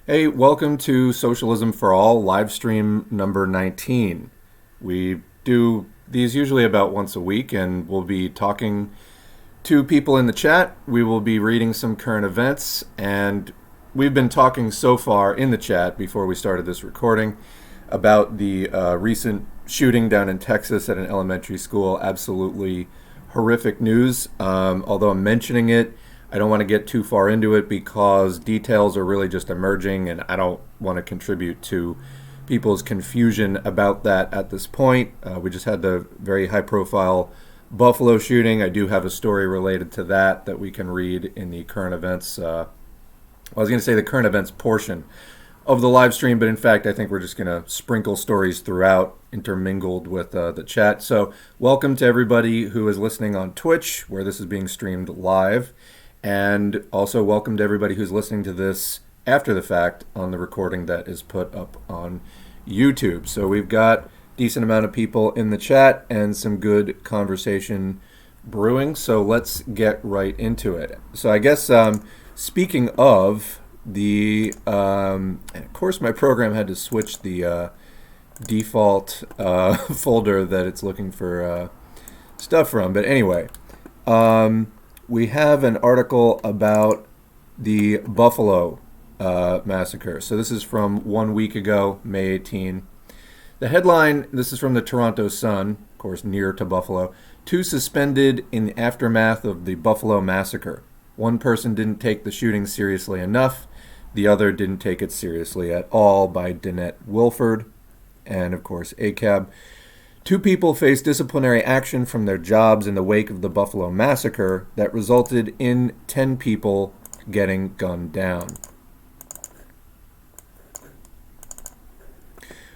Hey, welcome to Socialism for All, live stream number 19. We do these usually about once a week, and we'll be talking to people in the chat. We will be reading some current events, and we've been talking so far in the chat before we started this recording about the recent shooting down in Texas at an elementary school. Absolutely horrific news. Although I'm mentioning it, I don't want to get too far into it because details are really just emerging, and I don't want to contribute to people's confusion about that at this point. We just had the very high-profile Buffalo shooting. I do have a story related to that we can read in the current events. I was going to say the current events portion of the live stream, but in fact, I think we're just going to sprinkle stories throughout, intermingled with the chat. So welcome to everybody who is listening on Twitch, where this is being streamed live. And also welcome to everybody who's listening to this after the fact on the recording that is put up on YouTube. So we've got a decent amount of people in the chat and some good conversation brewing. So let's get right into it. So I guess speaking of the, and of course my program had to switch the default folder that it's looking for stuff from. But anyway, we have an article about the Buffalo massacre. So this is from 1 week ago, May 18. The headline, this is from the Toronto Sun, of course near to Buffalo. 2 suspended in the aftermath of the Buffalo massacre. One person didn't take the shooting seriously enough. The other didn't take it seriously at all, by Danette Wilford and, of course, ACAB. 2 people faced disciplinary action from their jobs in the wake of the Buffalo massacre that resulted in 10 people getting gunned down.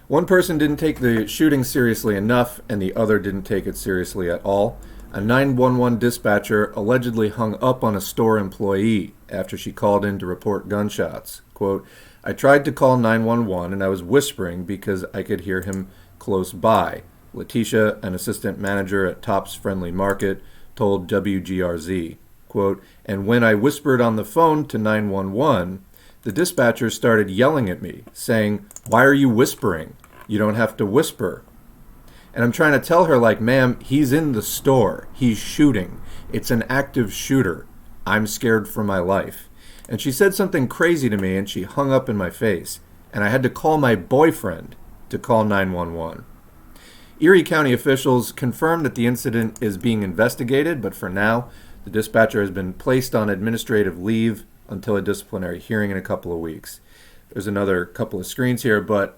One person didn't take the shooting seriously enough, and the other didn't take it seriously at all. A 911 dispatcher allegedly hung up on a store employee after she called in to report gunshots. Quote, "I tried to call 911 and I was whispering because I could hear him close by," Letitia, an assistant manager at Tops Friendly Market, told WGRZ. Quote, "And when I whispered on the phone to 911, the dispatcher started yelling at me, saying, 'Why are you whispering? You don't have to whisper.' And I'm trying to tell her, like, 'Ma'am, he's in the store. He's shooting. It's an active shooter. I'm scared for my life.' And she said something crazy to me, and she hung up in my face. And I had to call my boyfriend to call 911. Erie County officials confirmed that the incident is being investigated, but for now, the dispatcher has been placed on administrative leave until a disciplinary hearing in a couple of weeks. There's another couple of screens here, but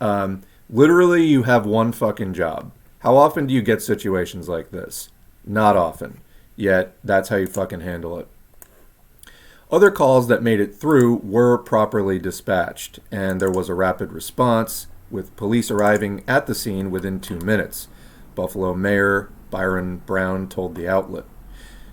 literally you have one fucking job. How often do you get situations like this? Not often. Yet, that's how you fucking handle it. Other calls that made it through were properly dispatched, and there was a rapid response, with police arriving at the scene within 2 minutes. Buffalo Mayor Byron Brown told the outlet.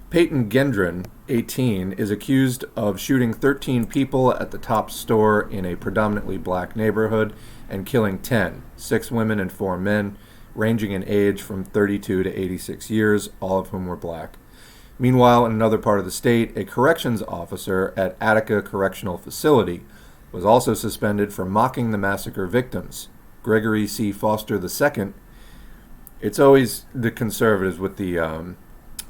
Peyton Gendron, 18, is accused of shooting 13 people at the Tops store in a predominantly black neighborhood and killing 10, 6 women and 4 men, ranging in age from 32 to 86 years, all of whom were black. Meanwhile, in another part of the state, a corrections officer at Attica Correctional Facility was also suspended for mocking the massacre victims. Gregory C. Foster II, it's always the conservatives with the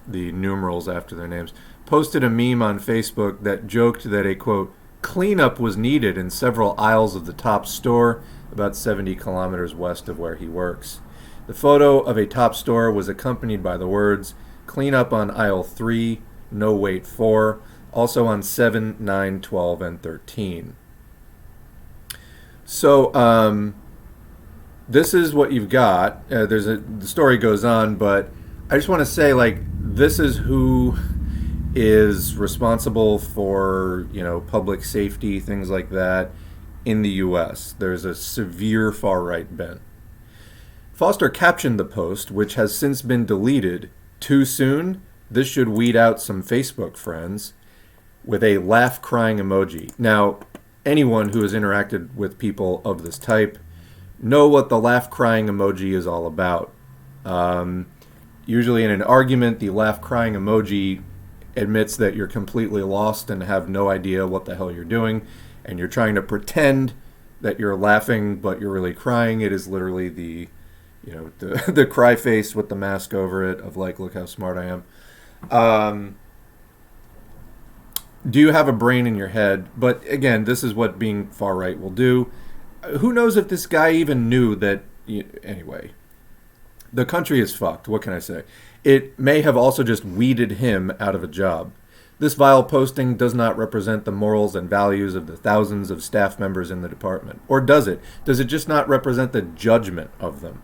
numerals after their names, posted a meme on Facebook that joked that a, quote, "cleanup was needed in several aisles of the Top store about 70 kilometers west of where he works." The photo of a Top store was accompanied by the words, "Clean up on aisle 3, no wait 4, also on 7, 9, 12, and 13. So, this is what you've got. The story goes on, but I just want to say, like, this is who is responsible for, public safety, things like that in the U.S. There's a severe far-right bent. Foster captioned the post, which has since been deleted. "Too soon? This should weed out some Facebook friends," with a laugh-crying emoji. Now, anyone who has interacted with people of this type know what the laugh-crying emoji is all about. Usually in an argument, the laugh-crying emoji admits that you're completely lost and have no idea what the hell you're doing, and you're trying to pretend that you're laughing but you're really crying, it is literally the the cry face with the mask over it of like, look how smart I am. Do you have a brain in your head? But again, this is what being far right will do. Who knows if this guy even knew that? Anyway, the country is fucked. What can I say? It may have also just weeded him out of a job. This vile posting does not represent the morals and values of the thousands of staff members in the department. Or does it? Does it just not represent the judgment of them?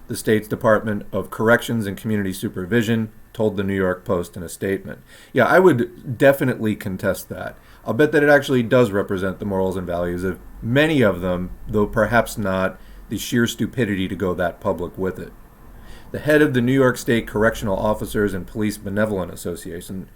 The state's Department of Corrections and Community Supervision told the New York Post in a statement. Yeah, I would definitely contest that. I'll bet that it actually does represent the morals and values of many of them, though perhaps not the sheer stupidity to go that public with it. The head of the New York State Correctional Officers and Police Benevolent Association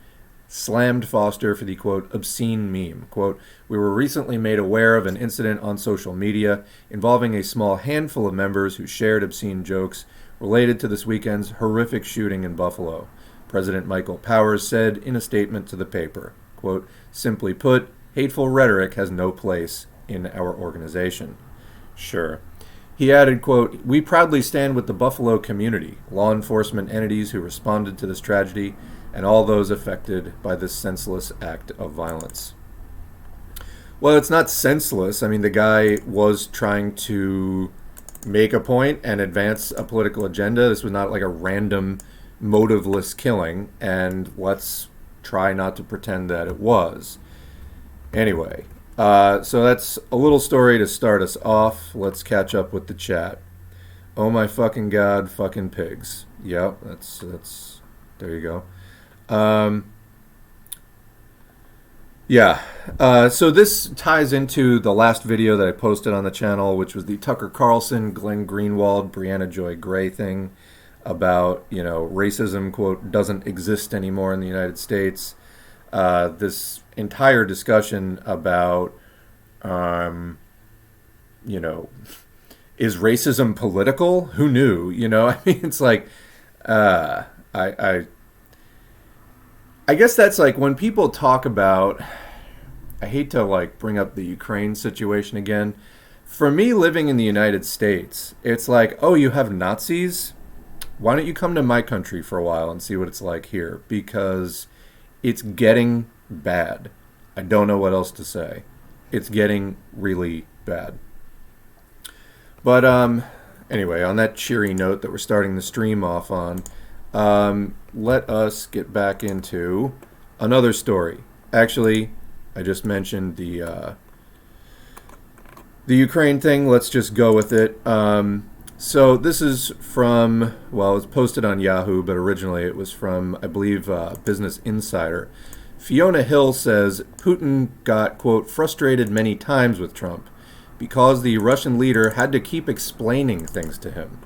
slammed Foster for the, quote, obscene meme. Quote, we were recently made aware of an incident on social media involving a small handful of members who shared obscene jokes related to this weekend's horrific shooting in Buffalo. President Michael Powers said in a statement to the paper, quote, simply put, hateful rhetoric has no place in our organization. Sure. He added, quote, we proudly stand with the Buffalo community, law enforcement entities who responded to this tragedy, and all those affected by this senseless act of violence. Well, it's not senseless. I mean, the guy was trying to make a point and advance a political agenda. This was not like a random, motiveless killing, and let's try not to pretend that it was. Anyway, so that's a little story to start us off. Let's catch up with the chat. Oh my fucking god, fucking pigs. Yep, that's there you go. So this ties into the last video that I posted on the channel, which was the Tucker Carlson, Glenn Greenwald, Brianna Joy Gray thing about, racism, quote, doesn't exist anymore in the United States. This entire discussion about, is racism political? Who knew? I mean, it's like, I guess that's like when people talk about, I hate to like bring up the Ukraine situation again. For me, living in the United States, it's like, oh, you have Nazis? Why don't you come to my country for a while and see what it's like here? Because it's getting bad. I don't know what else to say. It's getting really bad. But anyway, on that cheery note that we're starting the stream off on, let us get back into another story. Actually, I just mentioned the Ukraine thing. Let's just go with it. So this is from, well, it was posted on Yahoo, but originally it was from, I believe, Business Insider. Fiona Hill says Putin got, quote, frustrated many times with Trump because the Russian leader had to keep explaining things to him.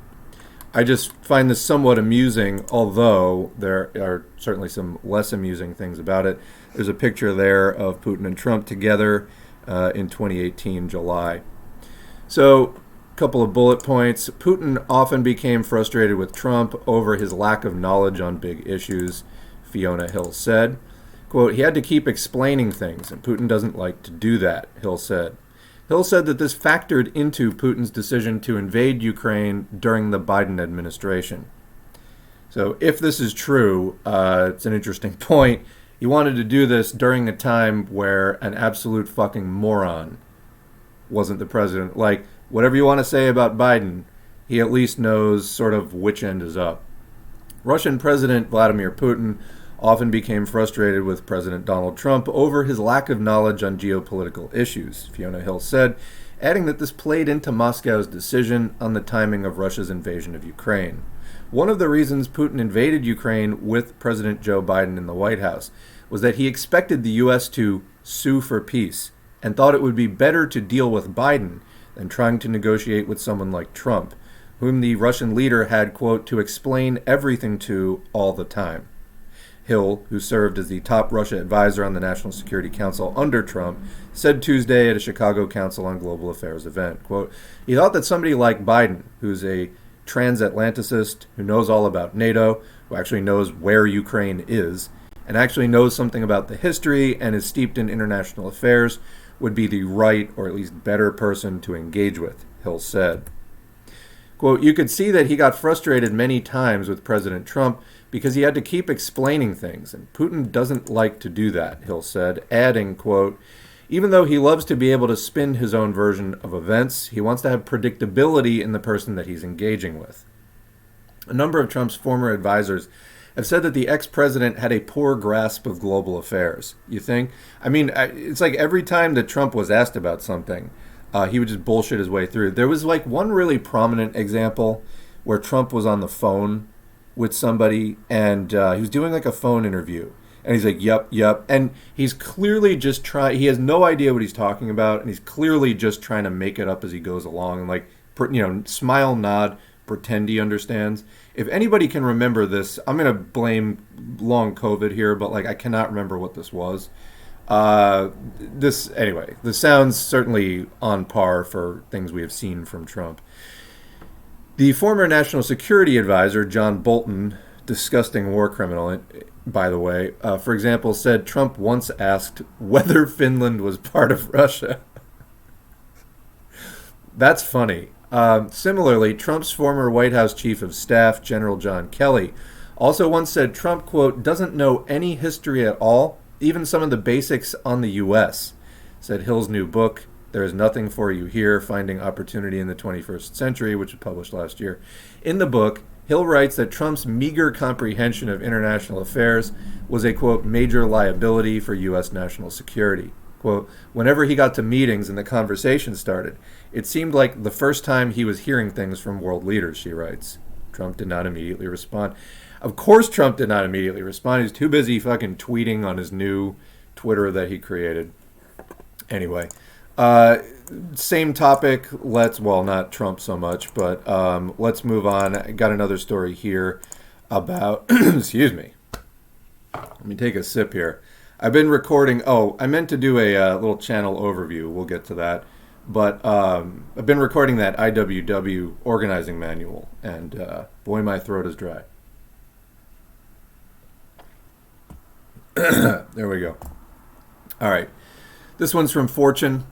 I just find this somewhat amusing, although there are certainly some less amusing things about it. There's a picture there of Putin and Trump together in 2018, July. So, a couple of bullet points. Putin often became frustrated with Trump over his lack of knowledge on big issues, Fiona Hill said. Quote, he had to keep explaining things, and Putin doesn't like to do that, Hill said. Hill said that this factored into Putin's decision to invade Ukraine during the Biden administration. So if this is true, it's an interesting point. He wanted to do this during a time where an absolute fucking moron wasn't the president. Like, whatever you want to say about Biden, he at least knows sort of which end is up. Russian President Vladimir Putin often became frustrated with President Donald Trump over his lack of knowledge on geopolitical issues, Fiona Hill said, adding that this played into Moscow's decision on the timing of Russia's invasion of Ukraine. One of the reasons Putin invaded Ukraine with President Joe Biden in the White House was that he expected the U.S. to sue for peace and thought it would be better to deal with Biden than trying to negotiate with someone like Trump, whom the Russian leader had, quote, to explain everything to all the time. Hill, who served as the top Russia advisor on the National Security Council under Trump, said Tuesday at a Chicago Council on Global Affairs event, quote, he thought that somebody like Biden, who's a transatlanticist, who knows all about NATO, who actually knows where Ukraine is, and actually knows something about the history and is steeped in international affairs would be the right, or at least better person to engage with, Hill said. Quote, you could see that he got frustrated many times with President Trump because he had to keep explaining things, and Putin doesn't like to do that, Hill said, adding, quote, even though he loves to be able to spin his own version of events, he wants to have predictability in the person that he's engaging with. A number of Trump's former advisors have said that the ex-president had a poor grasp of global affairs. You think? I mean, it's like every time that Trump was asked about something, he would just bullshit his way through. There was like one really prominent example where Trump was on the phone with somebody and he was doing like a phone interview. And he's like, yep. And he's clearly just he has no idea what he's talking about. And he's clearly just trying to make it up as he goes along. And like, smile, nod, pretend he understands. If anybody can remember this, I'm going to blame long COVID here, but like I cannot remember what this was. Anyway, this sounds certainly on par for things we have seen from Trump. The former National Security Advisor, John Bolton, disgusting war criminal, by the way, for example, said Trump once asked whether Finland was part of Russia. That's funny. Similarly, Trump's former White House Chief of Staff, General John Kelly, also once said Trump, quote, doesn't know any history at all, even some of the basics on the U.S., said Hill's new book, There is Nothing for You Here, Finding Opportunity in the 21st Century, which was published last year. In the book, Hill writes that Trump's meager comprehension of international affairs was a, quote, major liability for U.S. national security. Quote, whenever he got to meetings and the conversation started, it seemed like the first time he was hearing things from world leaders, she writes. Trump did not immediately respond. Of course Trump did not immediately respond. He's too busy fucking tweeting on his new Twitter that he created. Anyway, same topic. Not Trump so much, but let's move on. I got another story here about, excuse me. Let me take a sip here. I've been recording, I meant to do a little channel overview. We'll get to that. But I've been recording that IWW organizing manual, and boy, my throat is dry. There we go. All right. This one's from Fortune,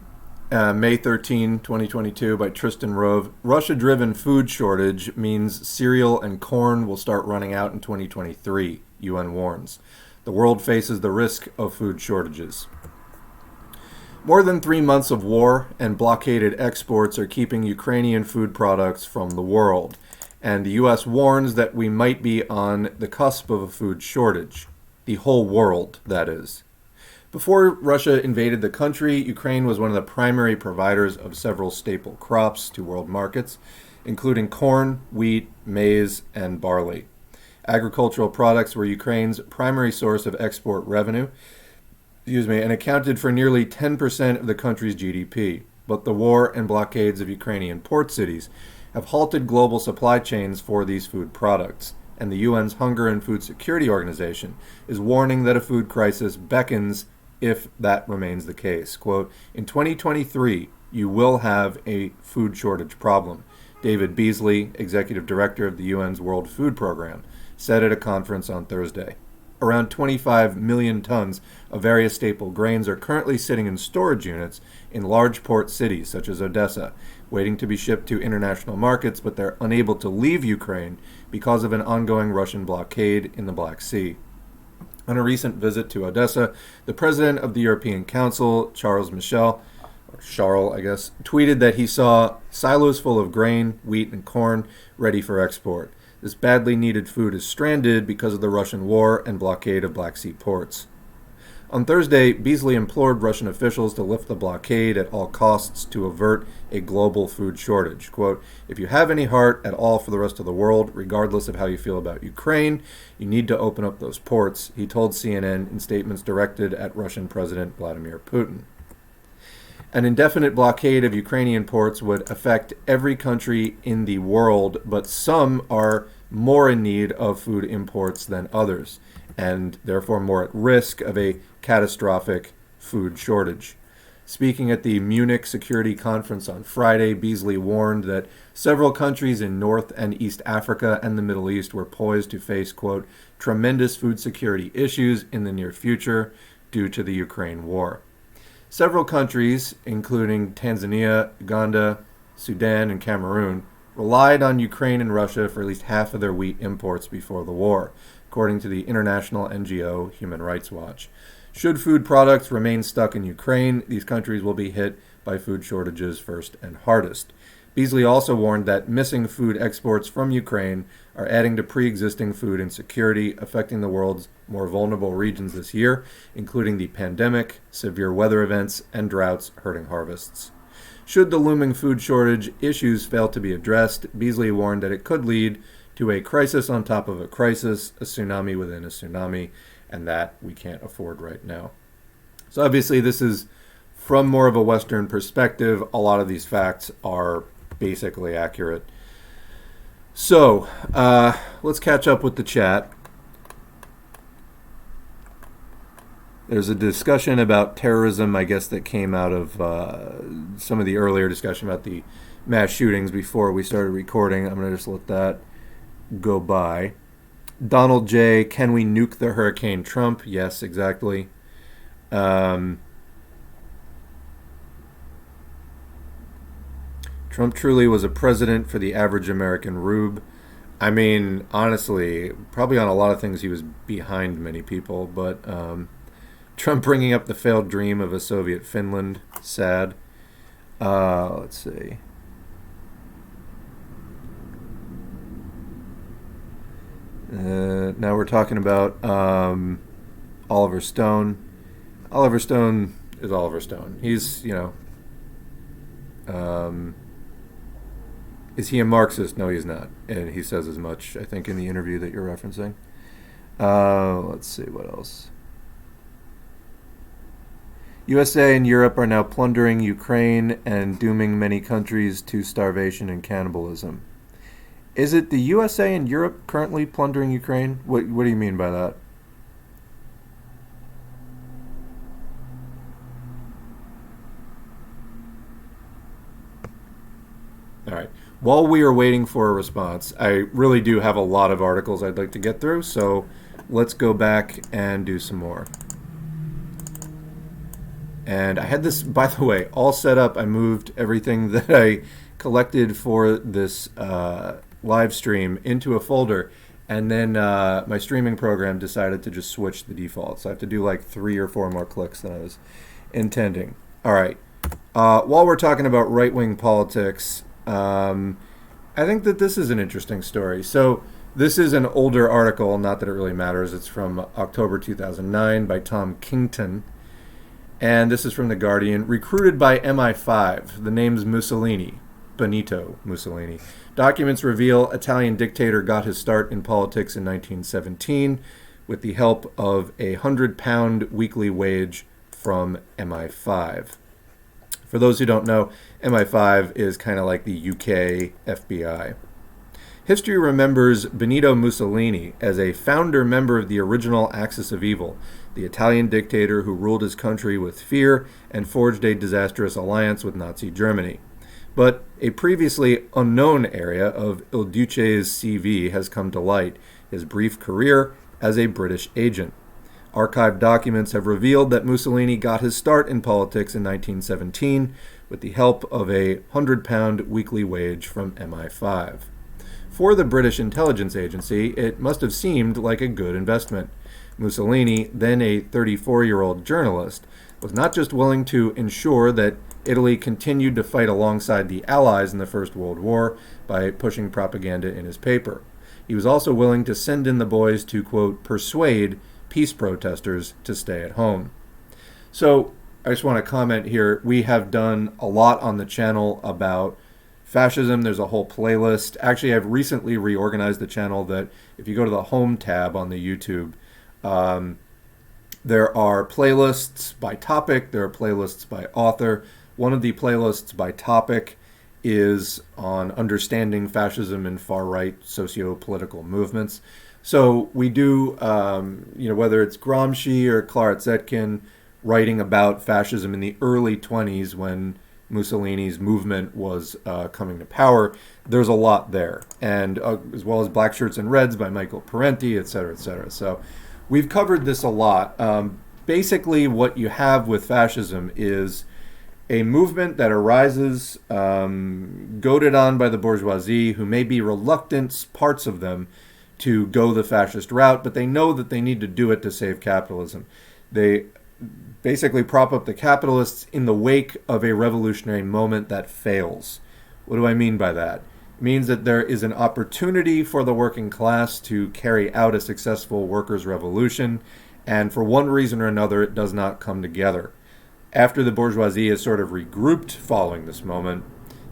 May 13, 2022, by Tristan Rove. Russia-driven food shortage means cereal and corn will start running out in 2023, UN warns. The world faces the risk of food shortages. More than 3 months of war and blockaded exports are keeping Ukrainian food products from the world, and the U.S. warns that we might be on the cusp of a food shortage. The whole world, that is. Before Russia invaded the country, Ukraine was one of the primary providers of several staple crops to world markets, including corn, wheat, maize, and barley. Agricultural products were Ukraine's primary source of export revenue, and accounted for nearly 10% of the country's GDP. But the war and blockades of Ukrainian port cities have halted global supply chains for these food products, and the UN's Hunger and Food Security Organization is warning that a food crisis beckons if that remains the case. Quote, in 2023, you will have a food shortage problem, David Beasley, executive director of the UN's World Food Program, said at a conference on Thursday. Around 25 million tons of various staple grains are currently sitting in storage units in large port cities such as Odessa, waiting to be shipped to international markets, but they're unable to leave Ukraine because of an ongoing Russian blockade in the Black Sea. On a recent visit to Odessa, the president of the European Council, Charles, tweeted that he saw silos full of grain, wheat, and corn ready for export. This badly needed food is stranded because of the Russian war and blockade of Black Sea ports. On Thursday, Beasley implored Russian officials to lift the blockade at all costs to avert a global food shortage. Quote, if you have any heart at all for the rest of the world, regardless of how you feel about Ukraine, you need to open up those ports, he told CNN in statements directed at Russian President Vladimir Putin. An indefinite blockade of Ukrainian ports would affect every country in the world, but some are more in need of food imports than others, and therefore more at risk of a catastrophic food shortage. Speaking at the Munich Security Conference on Friday, Beasley warned that several countries in North and East Africa and the Middle East were poised to face, quote, tremendous food security issues in the near future due to the Ukraine war. Several countries, including Tanzania, Uganda, Sudan, and Cameroon, relied on Ukraine and Russia for at least half of their wheat imports before the war, according to the international NGO Human Rights Watch. Should food products remain stuck in Ukraine, these countries will be hit by food shortages first and hardest. Beasley also warned that missing food exports from Ukraine are adding to pre-existing food insecurity, affecting the world's more vulnerable regions this year, including the pandemic, severe weather events, and droughts hurting harvests. Should the looming food shortage issues fail to be addressed, Beasley warned that it could lead to a crisis on top of a crisis, a tsunami within a tsunami, and that we can't afford right now. So obviously this is from more of a Western perspective. A lot of these facts are basically accurate. So let's catch up with the chat. There's a discussion about terrorism, I guess, that came out of some of the earlier discussion about the mass shootings before we started recording. I'm going to just let that go by. Donald J., can we nuke the Hurricane Trump? Yes, exactly. Trump truly was a president for the average American rube. I mean, honestly, probably on a lot of things he was behind many people, but Trump bringing up the failed dream of a Soviet Finland, sad. Let's see. Now we're talking about Oliver Stone. Oliver Stone is Oliver Stone. He's, is he a Marxist? No, he's not. And he says as much, I think, in the interview that you're referencing. Let's see, what else? USA and Europe are now plundering Ukraine and dooming many countries to starvation and cannibalism. Is it the USA and Europe currently plundering Ukraine? What do you mean by that? All right. While we are waiting for a response, I really do have a lot of articles I'd like to get through, so let's go back and do some more. And I had this, by the way, all set up. I moved everything that I collected for this live stream into a folder, and then my streaming program decided to just switch the default. So I have to do like 3 or 4 more clicks than I was intending. All right. While we're talking about right-wing politics, I think that this is an interesting story. So this is an older article, not that it really matters. It's from October 2009 by Tom Kington. And this is from The Guardian. Recruited by MI5. The name's Mussolini. Benito Mussolini. Documents reveal Italian dictator got his start in politics in 1917 with the help of a £100 weekly wage from MI5. For those who don't know, MI5 is kind of like the UK FBI. History remembers Benito Mussolini as a founder member of the original Axis of Evil, the Italian dictator who ruled his country with fear and forged a disastrous alliance with Nazi Germany. But a previously unknown area of Il Duce's CV has come to light, his brief career as a British agent. Archived documents have revealed that Mussolini got his start in politics in 1917 with the help of a £100 weekly wage from MI5. For the British intelligence agency, it must have seemed like a good investment. Mussolini, then a 34-year-old journalist, was not just willing to ensure that Italy continued to fight alongside the Allies in the First World War by pushing propaganda in his paper. He was also willing to send in the boys to, quote, persuade peace protesters to stay at home. So I just want to comment here. We have done a lot on the channel about fascism. There's a whole playlist. Actually, I've recently reorganized the channel that if you go to the home tab on the YouTube, there are playlists by topic. There are playlists by author. One of the playlists by topic is on understanding fascism and far-right socio-political movements. So we do, whether it's Gramsci or Clara Zetkin writing about fascism in the early 20s when Mussolini's movement was coming to power. There's a lot there, and as well as Black Shirts and Reds by Michael Parenti, et cetera, et cetera. So we've covered this a lot. Basically, what you have with fascism is a movement that arises, goaded on by the bourgeoisie, who may be reluctant, parts of them, to go the fascist route, but they know that they need to do it to save capitalism. They basically prop up the capitalists in the wake of a revolutionary moment that fails. What do I mean by that? It means that there is an opportunity for the working class to carry out a successful workers' revolution, and for one reason or another, it does not come together. After the bourgeoisie is sort of regrouped following this moment,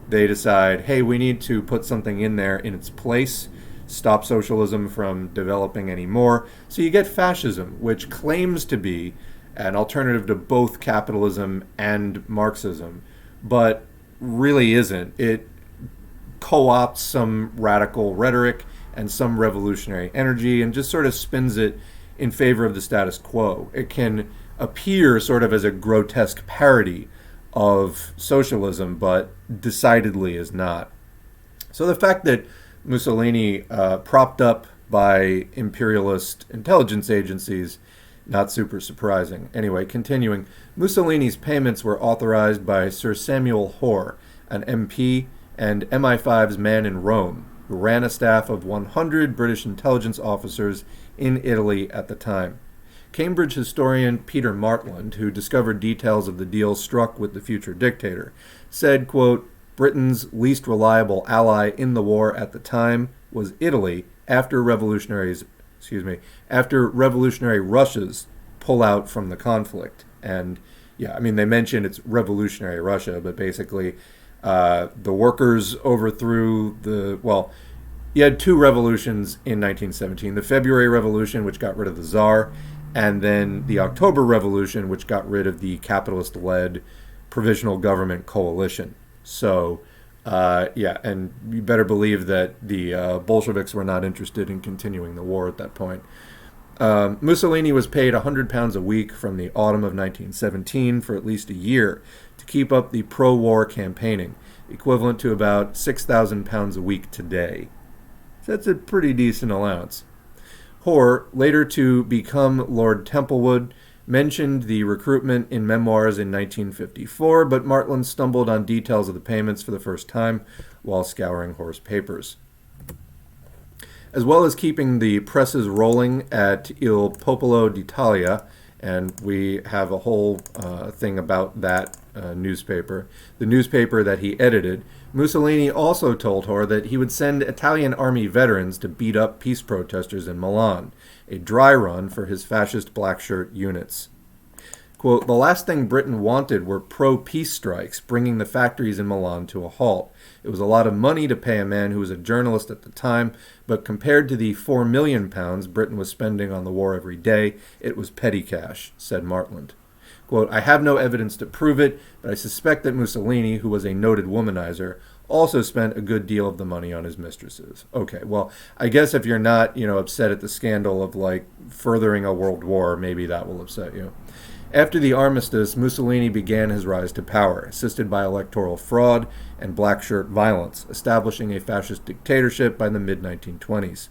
they decide, hey, we need to put something in there in its place, stop socialism from developing anymore. So you get fascism, which claims to be an alternative to both capitalism and Marxism, but really isn't. It co-opts some radical rhetoric and some revolutionary energy and just sort of spins it in favor of the status quo. It can appear sort of as a grotesque parody of socialism, but decidedly is not. So the fact that Mussolini, propped up by imperialist intelligence agencies, not super surprising. Anyway, continuing, Mussolini's payments were authorized by Sir Samuel Hoare, an MP and MI5's man in Rome, who ran a staff of 100 British intelligence officers in Italy at the time. Cambridge historian Peter Martland, who discovered details of the deal struck with the future dictator, said, quote, Britain's least reliable ally in the war at the time was Italy after revolutionary Russia's pullout from the conflict. And yeah, I mean, they mention it's revolutionary Russia, but basically the workers overthrew you had two revolutions in 1917. The February Revolution, which got rid of the Tsar, and then the October Revolution, which got rid of the capitalist-led provisional government coalition. So, and you better believe that the Bolsheviks were not interested in continuing the war at that point. Mussolini was paid £100 a week from the autumn of 1917 for at least a year to keep up the pro-war campaigning, equivalent to about £6,000 a week today. So that's a pretty decent allowance. Hoare, later to become Lord Templewood, mentioned the recruitment in memoirs in 1954, but Martland stumbled on details of the payments for the first time while scouring Hoare's papers. As well as keeping the presses rolling at Il Popolo d'Italia, and we have a whole thing about that newspaper, the newspaper that he edited, Mussolini also told Hoare that he would send Italian army veterans to beat up peace protesters in Milan, a dry run for his fascist black shirt units. Quote, the last thing Britain wanted were pro-peace strikes, bringing the factories in Milan to a halt. It was a lot of money to pay a man who was a journalist at the time, but compared to the £4 million Britain was spending on the war every day, it was petty cash, said Martland. Quote, I have no evidence to prove it, but I suspect that Mussolini, who was a noted womanizer, also spent a good deal of the money on his mistresses. Okay, well, I guess if you're not, upset at the scandal of, furthering a world war, maybe that will upset you. After the armistice, Mussolini began his rise to power, assisted by electoral fraud and black shirt violence, establishing a fascist dictatorship by the mid-1920s.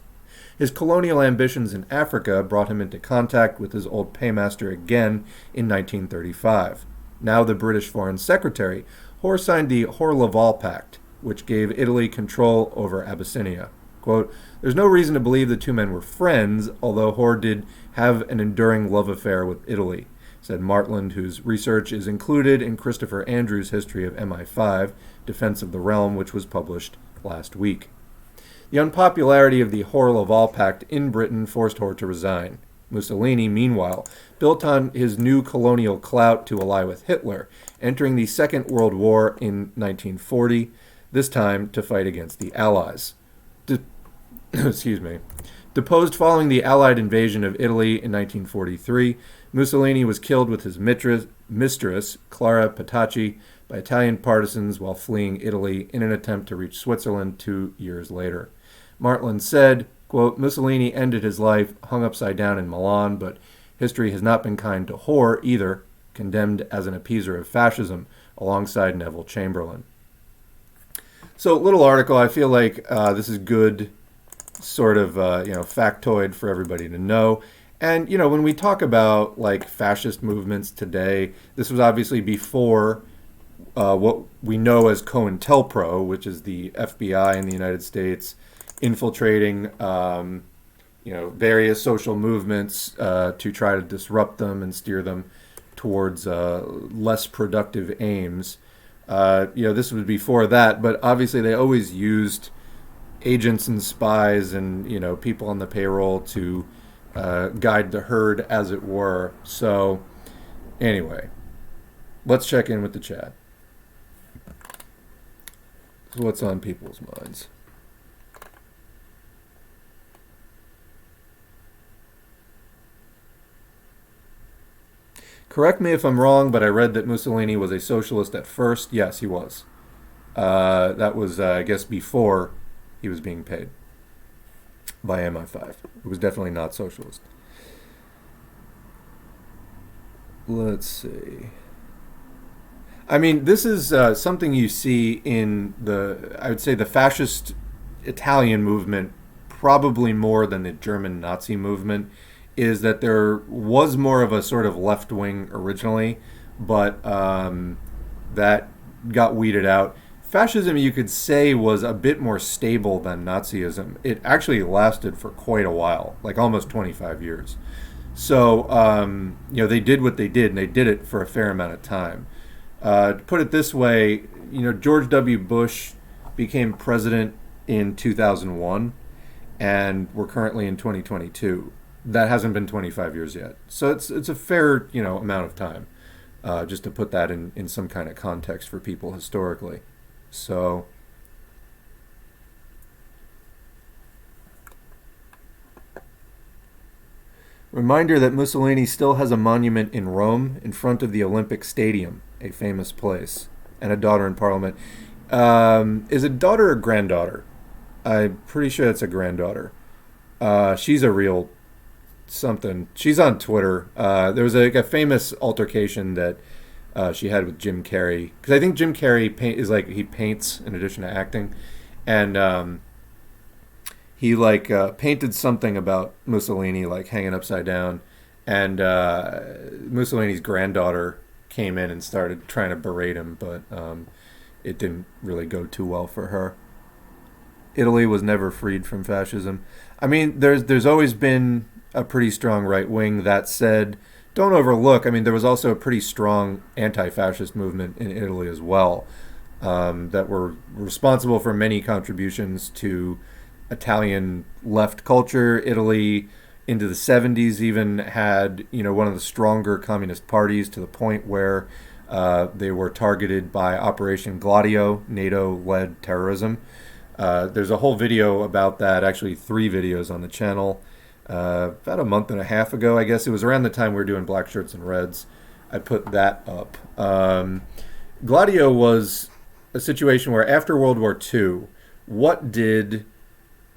His colonial ambitions in Africa brought him into contact with his old paymaster again in 1935. Now the British Foreign Secretary, Hoare signed the Hoare-Laval Pact, which gave Italy control over Abyssinia. Quote, there's no reason to believe the two men were friends, although Hoare did have an enduring love affair with Italy, said Martland, whose research is included in Christopher Andrews' history of MI5, Defense of the Realm, which was published last week. The unpopularity of the Hoare-Laval Pact in Britain forced Hoare to resign. Mussolini, meanwhile, built on his new colonial clout to ally with Hitler, entering the Second World War in 1940, this time to fight against the Allies. Deposed following the Allied invasion of Italy in 1943, Mussolini was killed with his mistress, Clara Petacci, by Italian partisans while fleeing Italy in an attempt to reach Switzerland 2 years later. Martland said, quote, Mussolini ended his life hung upside down in Milan, but history has not been kind to Hoare either. condemned as an appeaser of fascism alongside Neville Chamberlain. So, little article. I feel like this is good sort of, factoid for everybody to know. And, when we talk about, like, fascist movements today, this was obviously before what we know as COINTELPRO, which is the FBI in the United States infiltrating, various social movements to try to disrupt them and steer them towards less productive aims. This was before that, but obviously they always used agents and spies and, people on the payroll to guide the herd, as it were. So, anyway, let's check in with the chat. So what's on people's minds? Correct me if I'm wrong, but I read that Mussolini was a socialist at first. Yes, he was. That was, I guess, before he was being paid by MI5. It was definitely not socialist. Let's see. I mean, this is something you see in I would say, the fascist Italian movement, probably more than the German Nazi movement, is that there was more of a sort of left wing originally, but that got weeded out. Fascism, you could say, was a bit more stable than Nazism. It actually lasted for quite a while, like almost 25 years. So, they did what they did, and they did it for a fair amount of time. To put it this way, George W. Bush became president in 2001, and we're currently in 2022. That hasn't been 25 years yet. So it's a fair, amount of time, just to put that in some kind of context for people historically. So, reminder that Mussolini still has a monument in Rome in front of the Olympic Stadium, a famous place, and a daughter in parliament. Is it daughter or granddaughter? I'm pretty sure it's a granddaughter. She's a real something. She's on Twitter. There was a famous altercation that she had with Jim Carrey, because I think Jim Carrey he paints in addition to acting, and he painted something about Mussolini like hanging upside down, and Mussolini's granddaughter came in and started trying to berate him, but it didn't really go too well for her. Italy was never freed from fascism. I mean, there's always been a pretty strong right wing. That said, don't overlook, I mean, there was also a pretty strong anti-fascist movement in Italy as well, that were responsible for many contributions to Italian left culture. Italy, into the 70s, even had, one of the stronger communist parties, to the point where they were targeted by Operation Gladio, NATO-led terrorism. There's a whole video about that, actually 3 videos on the channel. About a month and a half ago, I guess. It was around the time we were doing Black Shirts and Reds. I put that up. Gladio was a situation where after World War II, what did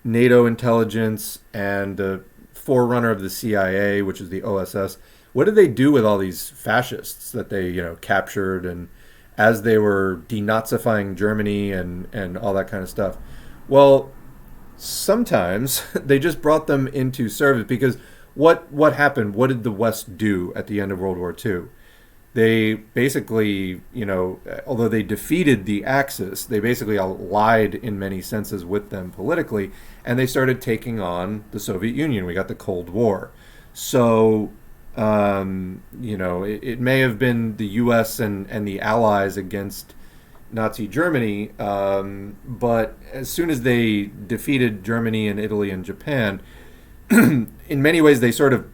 NATO intelligence and the forerunner of the CIA, which is the OSS, what did they do with all these fascists that they, captured, and as they were denazifying Germany and all that kind of stuff? Well, sometimes they just brought them into service, because what happened? What did the West do at the end of World War II? They basically, although they defeated the Axis, they basically allied in many senses with them politically, and they started taking on the Soviet Union. We got the Cold War. So, it may have been the U.S. and the Allies against Nazi Germany, but as soon as they defeated Germany and Italy and Japan, in many ways they sort of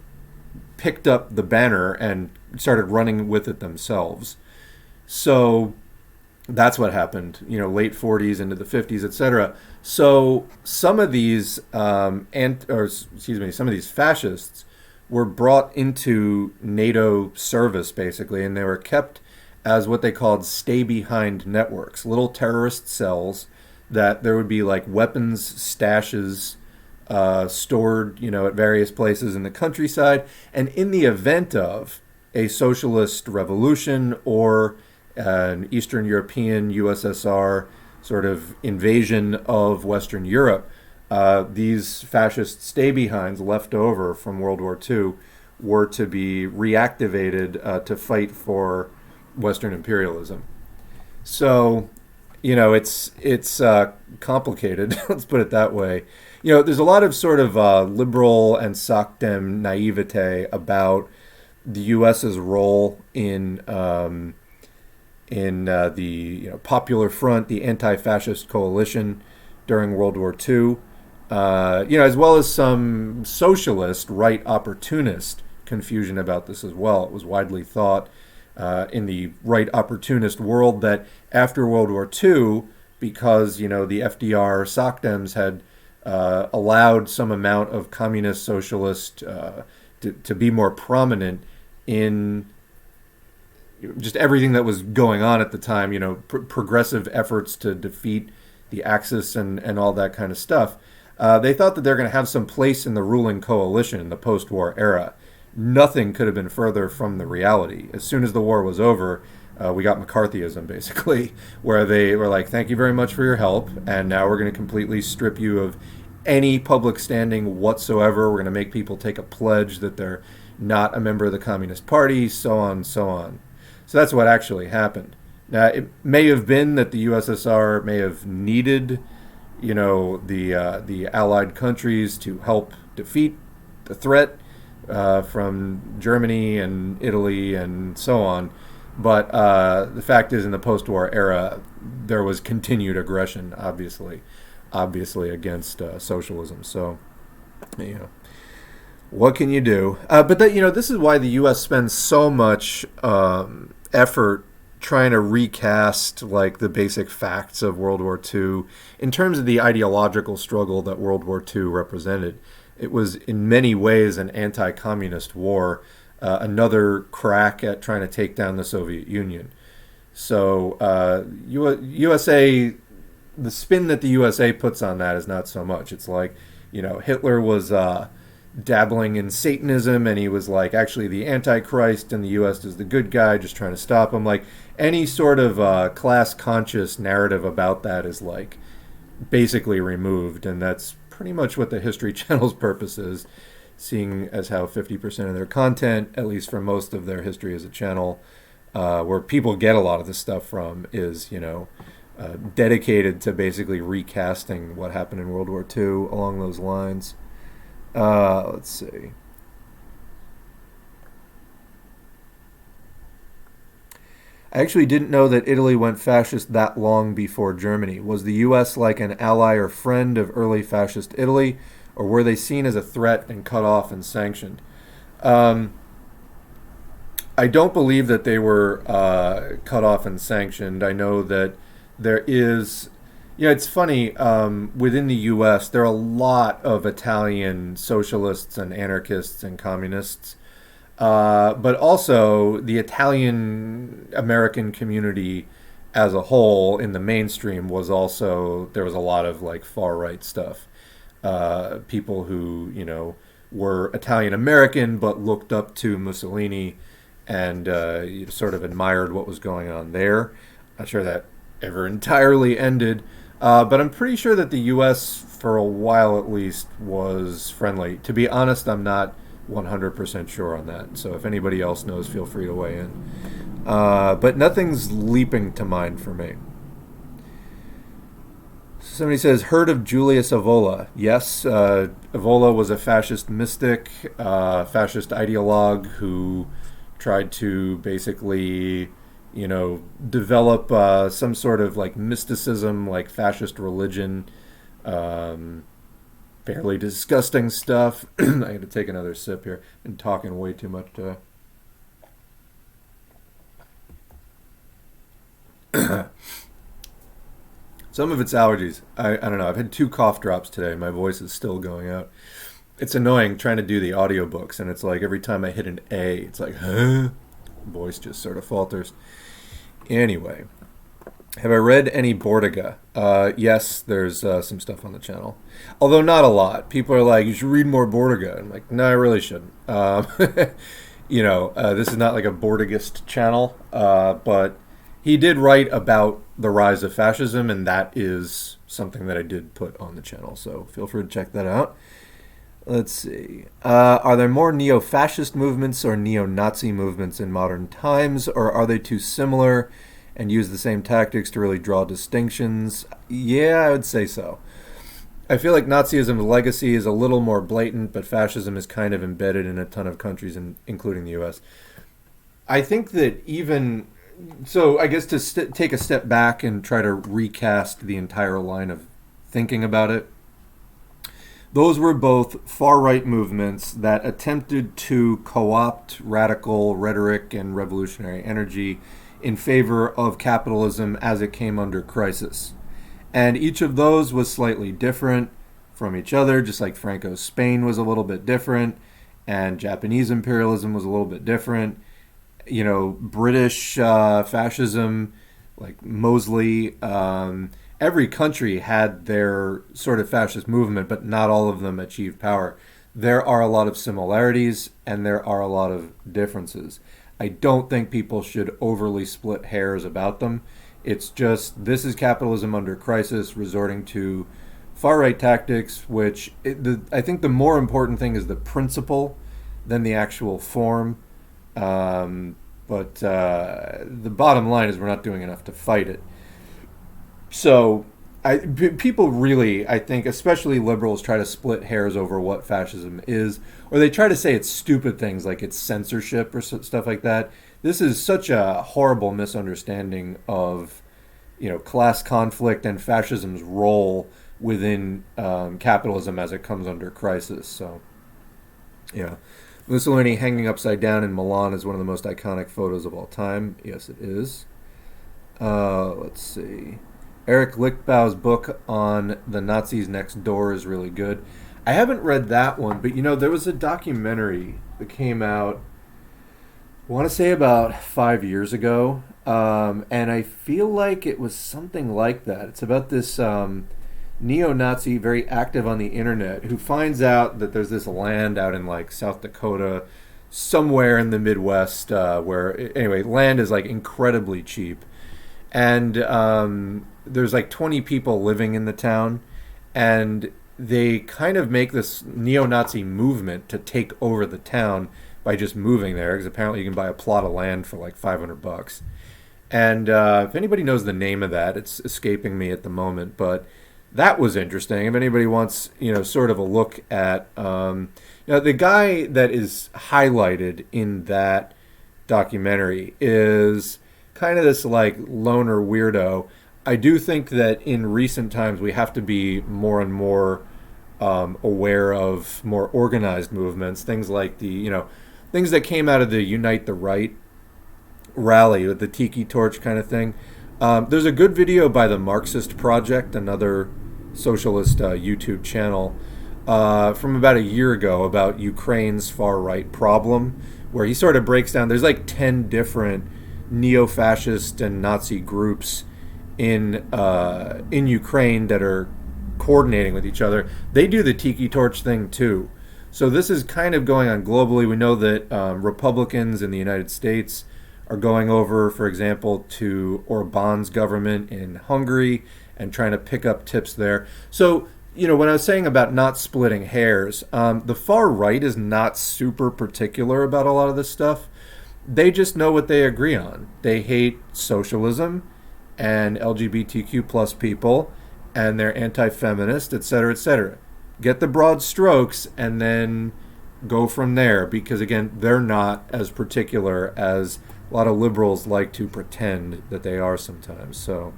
picked up the banner and started running with it themselves. So that's what happened, late 40s into the 50s, etc. So some of these some of these fascists were brought into NATO service, basically, and they were kept as what they called stay-behind networks, little terrorist cells that there would be like weapons stashes stored, at various places in the countryside. And in the event of a socialist revolution or an Eastern European USSR sort of invasion of Western Europe, these fascist stay-behinds left over from World War II were to be reactivated to fight for Western imperialism. So, it's complicated. Let's put it that way. There's a lot of sort of liberal and SOCDEM naivete about the U.S.'s role in the Popular Front, the anti-fascist coalition during World War II, as well as some socialist, right opportunist confusion about this as well. It was widely thought in the right opportunist world that after World War II, because the FDR SOCDEMs had allowed some amount of communist socialist to be more prominent in just everything that was going on at the time, progressive efforts to defeat the Axis and all that kind of stuff. They thought that they're going to have some place in the ruling coalition in the post-war era. Nothing could have been further from the reality. As soon as the war was over, we got McCarthyism, basically, where they were like, thank you very much for your help, and now we're going to completely strip you of any public standing whatsoever. We're going to make people take a pledge that they're not a member of the Communist Party, so on, so on. So that's what actually happened. Now, it may have been that the USSR may have needed, the Allied countries to help defeat the threat from Germany and Italy and so on. But the fact is, in the post-war era, there was continued aggression, obviously against socialism. So, what can you do? But this is why the U.S. spends so much effort trying to recast like the basic facts of World War II in terms of the ideological struggle that World War II represented. It was in many ways an anti-communist war, another crack at trying to take down the Soviet Union. So USA, the spin that the USA puts on that is not so much. It's like, Hitler was dabbling in Satanism, and he was like actually the Antichrist, and the U.S. is the good guy, just trying to stop him. Like any sort of class-conscious narrative about that is like basically removed, and that's pretty much what the History Channel's purpose is, seeing as how 50% of their content, at least for most of their history as a channel, where people get a lot of this stuff from, is dedicated to basically recasting what happened in World War II along those lines. Let's see. I actually didn't know that Italy went fascist that long before Germany. Was the U.S. like an ally or friend of early fascist Italy, or were they seen as a threat and cut off and sanctioned? I don't believe that they were cut off and sanctioned. I know that there is... it's funny, within the U.S., there are a lot of Italian socialists and anarchists and communists, but also the Italian-American community as a whole in the mainstream was also, there was a lot of like far-right stuff. People who, were Italian-American but looked up to Mussolini and sort of admired what was going on there. Not sure that ever entirely ended. But I'm pretty sure that the U.S., for a while at least, was friendly. To be honest, I'm not 100% sure on that. So if anybody else knows, feel free to weigh in. But nothing's leaping to mind for me. Somebody says, heard of Julius Evola? Yes, Evola was a fascist mystic, fascist ideologue who tried to basically... develop some sort of like mysticism, like fascist religion, fairly disgusting stuff. I got to take another sip here. Been talking way too much today. Some of it's allergies. I don't know. I've had 2 cough drops today. My voice is still going out. It's annoying trying to do the audiobooks, and it's like every time I hit an A, it's like, huh? Voice just sort of falters. Anyway, have I read any Bordiga? Yes, there's some stuff on the channel. Although not a lot. People are like, you should read more Bordiga. I'm like, no, I really shouldn't. This is not like a Bordigist channel, but he did write about the rise of fascism, and that is something that I did put on the channel. So feel free to check that out. Let's see. Are there more neo-fascist movements or neo-Nazi movements in modern times, or are they too similar and use the same tactics to really draw distinctions? Yeah, I would say so. I feel like Nazism's legacy is a little more blatant, but fascism is kind of embedded in a ton of countries, including the U.S. I think that even so, I guess to take a step back and try to recast the entire line of thinking about it, those were both far-right movements that attempted to co-opt radical rhetoric and revolutionary energy in favor of capitalism as it came under crisis. And each of those was slightly different from each other, just like Franco's Spain was a little bit different, and Japanese imperialism was a little bit different. British fascism, like Mosley, every country had their sort of fascist movement, but not all of them achieved power. There are a lot of similarities, and there are a lot of differences. I don't think people should overly split hairs about them. It's just, this is capitalism under crisis, resorting to far-right tactics, which I think the more important thing is the principle than the actual form. But the bottom line is we're not doing enough to fight it. So people really, I think, especially liberals, try to split hairs over what fascism is, or they try to say it's stupid things like it's censorship or stuff like that. This is such a horrible misunderstanding of, class conflict and fascism's role within capitalism as it comes under crisis. So, yeah. Mussolini hanging upside down in Milan is one of the most iconic photos of all time. Yes, it is. Let's see. Eric Lichtbau's book on the Nazis next door is really good. I haven't read that one, but there was a documentary that came out, I want to say about 5 years ago, and I feel like it was something like that. It's about this neo-Nazi, very active on the internet, who finds out that there's this land out in like South Dakota, somewhere in the Midwest, where, anyway, land is like incredibly cheap. And there's like 20 people living in the town, and they kind of make this neo-Nazi movement to take over the town by just moving there, because apparently you can buy a plot of land for like $500. And if anybody knows the name of that, it's escaping me at the moment, but that was interesting. If anybody wants, sort of a look at, the guy that is highlighted in that documentary is kind of this like loner weirdo. I do think that in recent times we have to be more and more aware of more organized movements, things like things that came out of the Unite the Right rally with the tiki torch kind of thing. There's a good video by the Marxist Project, another socialist YouTube channel, from about a year ago about Ukraine's far-right problem, where he sort of breaks down, there's like 10 different neo-fascist and Nazi groups in Ukraine that are coordinating with each other. They do the tiki torch thing too. So this is kind of going on globally. We know that Republicans in the United States are going over, for example, to Orban's government in Hungary and trying to pick up tips there. So, when I was saying about not splitting hairs, the far right is not super particular about a lot of this stuff. They just know what they agree on. They hate socialism and LGBTQ plus people, and they're anti-feminist, etc., etc. Get the broad strokes and then go from there, because again, they're not as particular as a lot of liberals like to pretend that they are sometimes. So,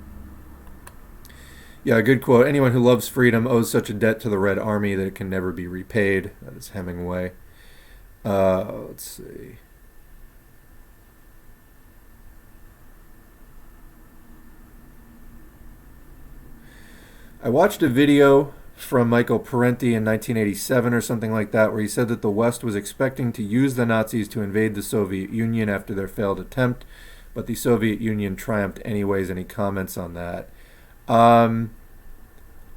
yeah, good quote. Anyone who loves freedom owes such a debt to the Red Army that it can never be repaid. That is Hemingway. Let's see. I watched a video from Michael Parenti in 1987 or something like that, where he said that the West was expecting to use the Nazis to invade the Soviet Union after their failed attempt, but the Soviet Union triumphed anyways. Any comments on that?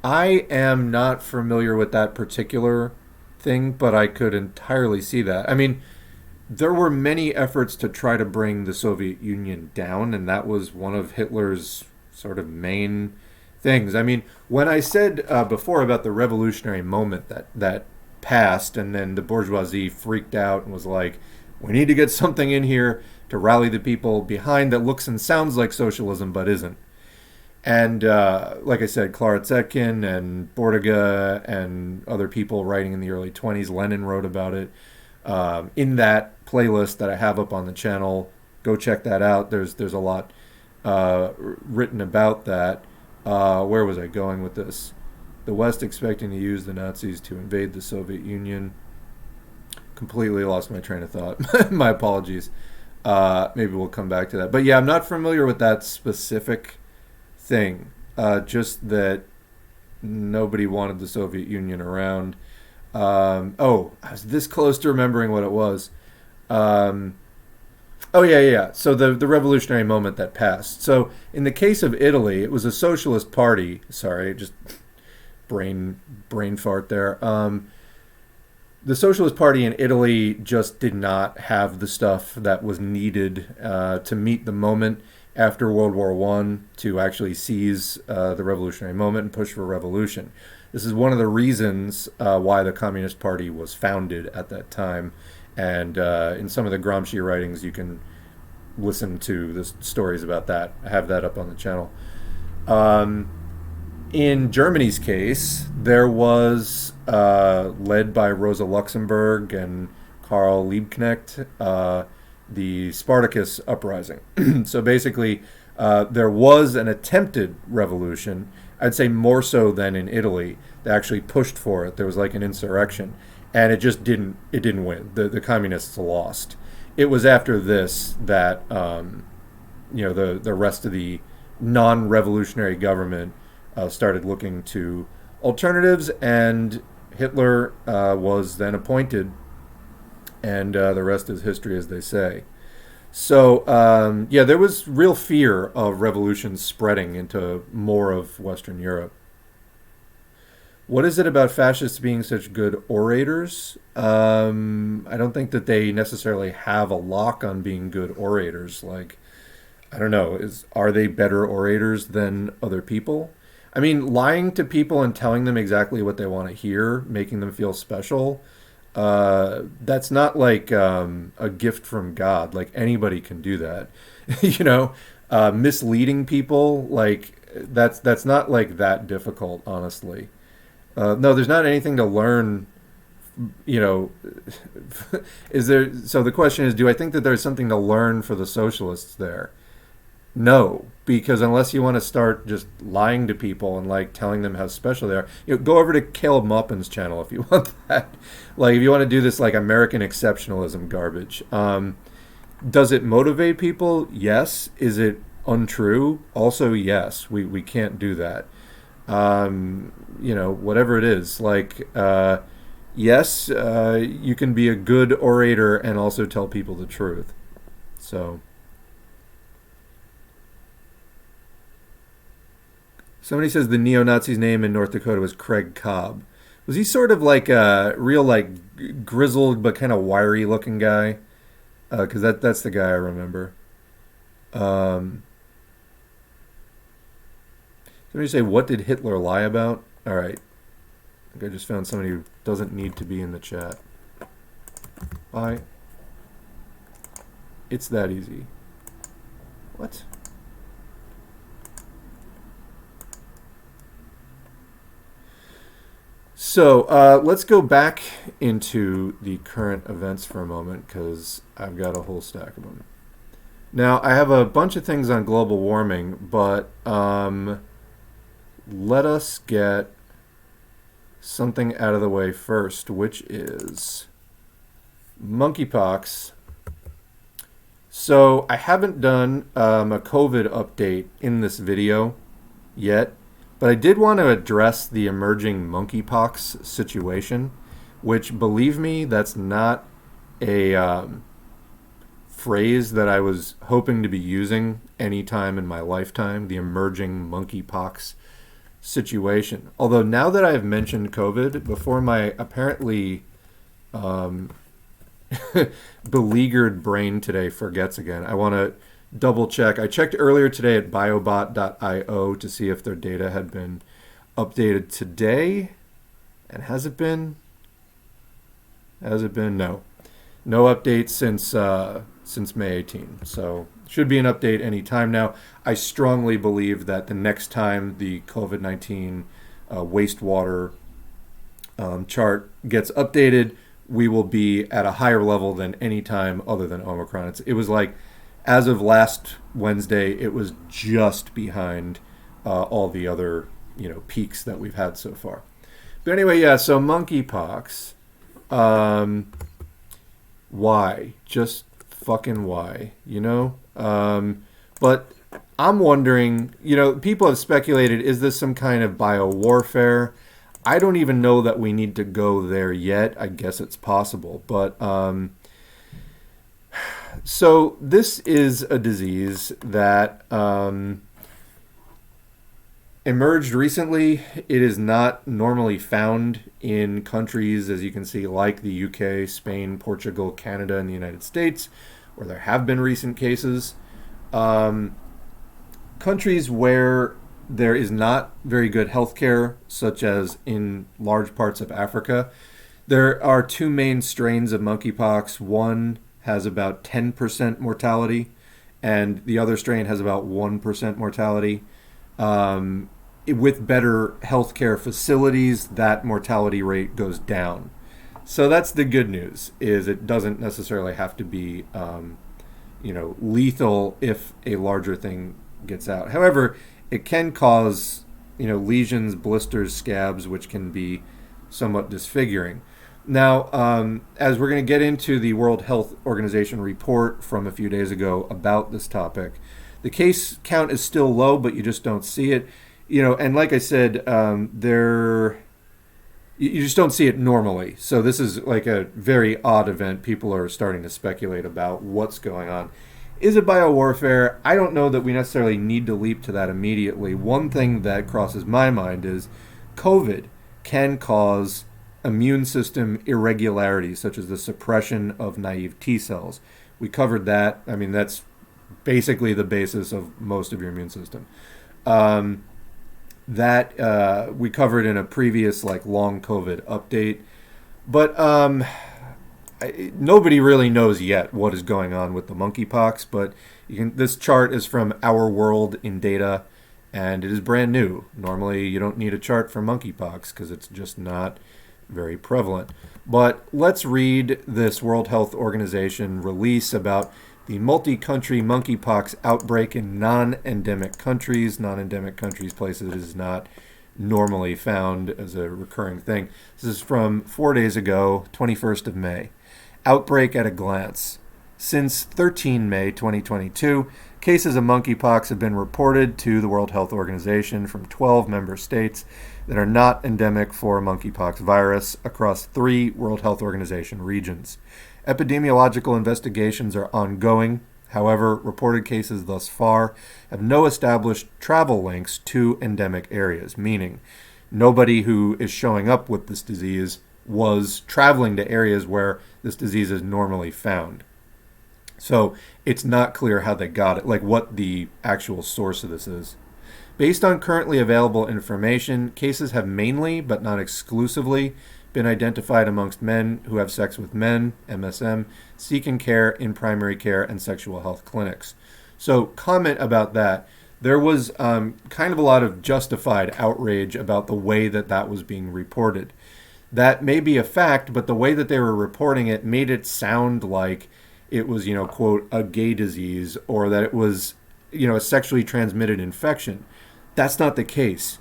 I am not familiar with that particular thing, but I could entirely see that. I mean, there were many efforts to try to bring the Soviet Union down, and that was one of Hitler's sort of main things. I mean, when I said before about the revolutionary moment that passed, and then the bourgeoisie freaked out and was like, we need to get something in here to rally the people behind that looks and sounds like socialism but isn't. And like I said, Clara Zetkin and Bordiga and other people writing in the early 20s, Lenin wrote about it. In that playlist that I have up on the channel, go check that out. There's a lot written about that. Where was I going with this? The West expecting to use the Nazis to invade the Soviet Union. Completely lost my train of thought. My apologies. Maybe we'll come back to that. But yeah, I'm not familiar with that specific thing. Just that nobody wanted the Soviet Union around. I was this close to remembering what it was. So the revolutionary moment that passed. So in the case of Italy, it was a socialist party. Sorry, just brain fart there. The Socialist Party in Italy just did not have the stuff that was needed to meet the moment after World War I to actually seize the revolutionary moment and push for revolution. This is one of the reasons why the Communist Party was founded at that time. And in some of the Gramsci writings, you can listen to the stories about that. I have that up on the channel. In Germany's case, there was, led by Rosa Luxemburg and Karl Liebknecht, the Spartacus uprising. So basically, there was an attempted revolution, I'd say more so than in Italy. They actually pushed for it. There was like an insurrection, and it just didn't win. The communists lost. It was after this that the rest of the non-revolutionary government started looking to alternatives, and Hitler was then appointed, and the rest is history, as they say. So, there was real fear of revolutions spreading into more of Western Europe. What is it about fascists being such good orators? I don't think that they necessarily have a lock on being good orators. Like, I don't know, are they better orators than other people? I mean, lying to people and telling them exactly what they want to hear, making them feel special, that's not like a gift from God. Like, anybody can do that. Misleading people, like, that's not like that difficult, honestly. No, there's not anything to learn, is there? So the question is, do I think that there's something to learn for the socialists there? No, because unless you want to start just lying to people and like telling them how special they are, go over to Caleb Maupin's channel if you want that. Like, if you want to do this like American exceptionalism garbage. Does it motivate people? Yes. Is it untrue? Also, yes. We can't do that. Whatever it is, like, yes, you can be a good orator and also tell people the truth. So. Somebody says the neo-Nazi's name in North Dakota was Craig Cobb. Was he sort of like a real, like, grizzled but kind of wiry-looking guy? Because that's the guy I remember. Somebody say, what did Hitler lie about? All right. I think I just found somebody who doesn't need to be in the chat. Bye. It's that easy. What? So let's go back into the current events for a moment, because I've got a whole stack of them. Now, I have a bunch of things on global warming, but let us get something out of the way first, which is monkeypox. So I haven't done a COVID update in this video yet, but I did want to address the emerging monkeypox situation, which, believe me, that's not a phrase that I was hoping to be using anytime in my lifetime, the emerging monkeypox situation. Although now that I've mentioned COVID, before my apparently beleaguered brain today forgets again. I want to double check. I checked earlier today at biobot.io to see if their data had been updated today. And has it been? Has it been? No. No update since May 18. So should be an update any time now. I strongly believe that the next time the COVID-19 wastewater chart gets updated, we will be at a higher level than any time other than Omicron. It was like, as of last Wednesday, it was just behind all the other peaks that we've had so far. But anyway, yeah. So monkeypox. Why? Just fucking why? But I'm wondering. People have speculated: is this some kind of biowarfare? I don't even know that we need to go there yet. I guess it's possible. But so this is a disease that emerged recently. It is not normally found in countries, as you can see, like the UK, Spain, Portugal, Canada, and the United States, where there have been recent cases. Countries where there is not very good healthcare, such as in large parts of Africa. There are two main strains of monkeypox. One has about 10% mortality, and the other strain has about 1% mortality. With better healthcare facilities, that mortality rate goes down. So that's the good news, is it doesn't necessarily have to be lethal if a larger thing gets out. However, it can cause, lesions, blisters, scabs, which can be somewhat disfiguring. Now, as we're going to get into the World Health Organization report from a few days ago about this topic, the case count is still low, but you just don't see it. And like I said, you just don't see it normally. So this is like a very odd event. People are starting to speculate about what's going on. Is it biowarfare? I don't know that we necessarily need to leap to that immediately. One thing that crosses my mind is COVID can cause immune system irregularities, such as the suppression of naive T cells. We covered that. I mean, that's basically the basis of most of your immune system. That we covered in a previous long COVID update. But nobody really knows yet what is going on with the monkeypox, but this chart is from Our World in Data, and it is brand new. Normally, you don't need a chart for monkeypox because it's just not very prevalent. But let's read this World Health Organization release about the multi-country monkeypox outbreak in non-endemic countries. Non-endemic countries, places it is not normally found as a recurring thing. This is from 4 days ago, 21st of May. Outbreak at a glance. Since 13 May 2022, cases of monkeypox have been reported to the World Health Organization from 12 member states that are not endemic for monkeypox virus across 3 World Health Organization regions. Epidemiological investigations are ongoing. However, reported cases thus far have no established travel links to endemic areas, meaning nobody who is showing up with this disease was traveling to areas where this disease is normally found. So it's not clear how they got it, what the actual source of this is. Based on currently available information, cases have mainly, but not exclusively, been identified amongst men who have sex with men, MSM, seeking care in primary care and sexual health clinics. So comment about that. There was kind of a lot of justified outrage about the way that was being reported. That may be a fact, but the way that they were reporting it made it sound like it was, quote, a gay disease, or that it was, a sexually transmitted infection. That's not the case.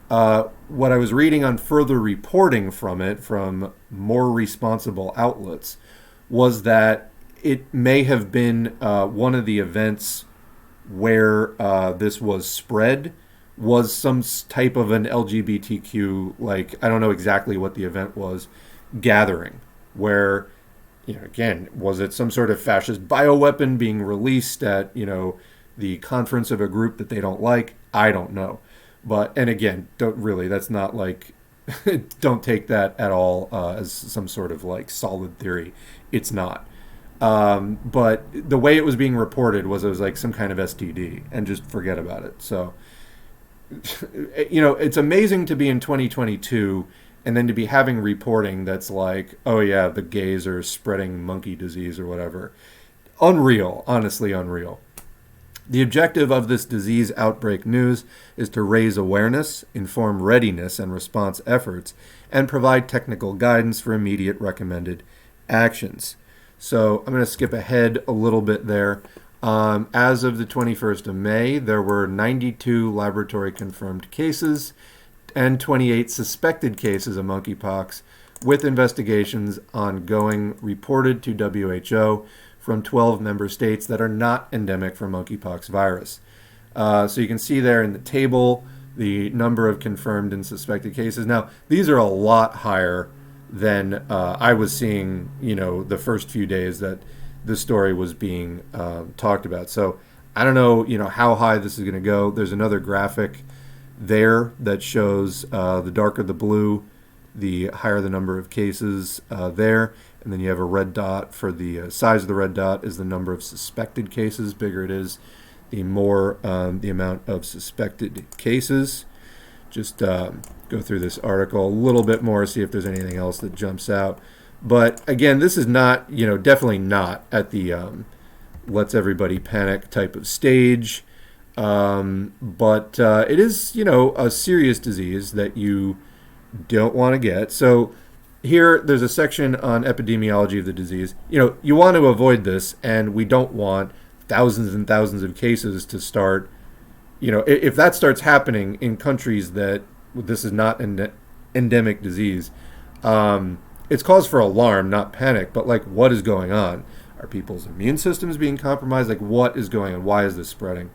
What I was reading on further reporting from it, from more responsible outlets, was that it may have been one of the events where this was spread was some type of an LGBTQ, I don't know exactly what the event was, gathering, where, again, was it some sort of fascist bioweapon being released at, the conference of a group that they don't like? I don't know. But, and again, that's not don't take that at all as some sort of solid theory. it's not. But the way it was being reported was it was like some kind of STD, and just forget about it. So, it's amazing to be in 2022 and then to be having reporting that's like, oh yeah, the gays are spreading monkey disease or whatever. Unreal, honestly unreal. The objective of this disease outbreak news is to raise awareness, inform readiness and response efforts, and provide technical guidance for immediate recommended actions. So I'm going to skip ahead a little bit there. As of the 21st of May, there were 92 laboratory confirmed cases and 28 suspected cases of monkeypox, with investigations ongoing reported to WHO from 12 member states that are not endemic for monkeypox virus. So you can see there in the table the number of confirmed and suspected cases. Now, these are a lot higher than I was seeing, the first few days that this story was being talked about. So I don't know, how high this is going to go. There's another graphic there that shows the darker the blue, the higher the number of cases there. And then you have a red dot for the size of the red dot is the number of suspected cases. Bigger it is, the more the amount of suspected cases. Just go through this article a little bit more, see if there's anything else that jumps out. But again, this is not, definitely not at the let's everybody panic type of stage. But it is, a serious disease that you don't want to get. So here, there's a section on epidemiology of the disease. You want to avoid this, and we don't want thousands and thousands of cases to start. If that starts happening in countries that this is not an endemic disease, it's cause for alarm, not panic. But what is going on? Are people's immune systems being compromised? What is going on? Why is this spreading?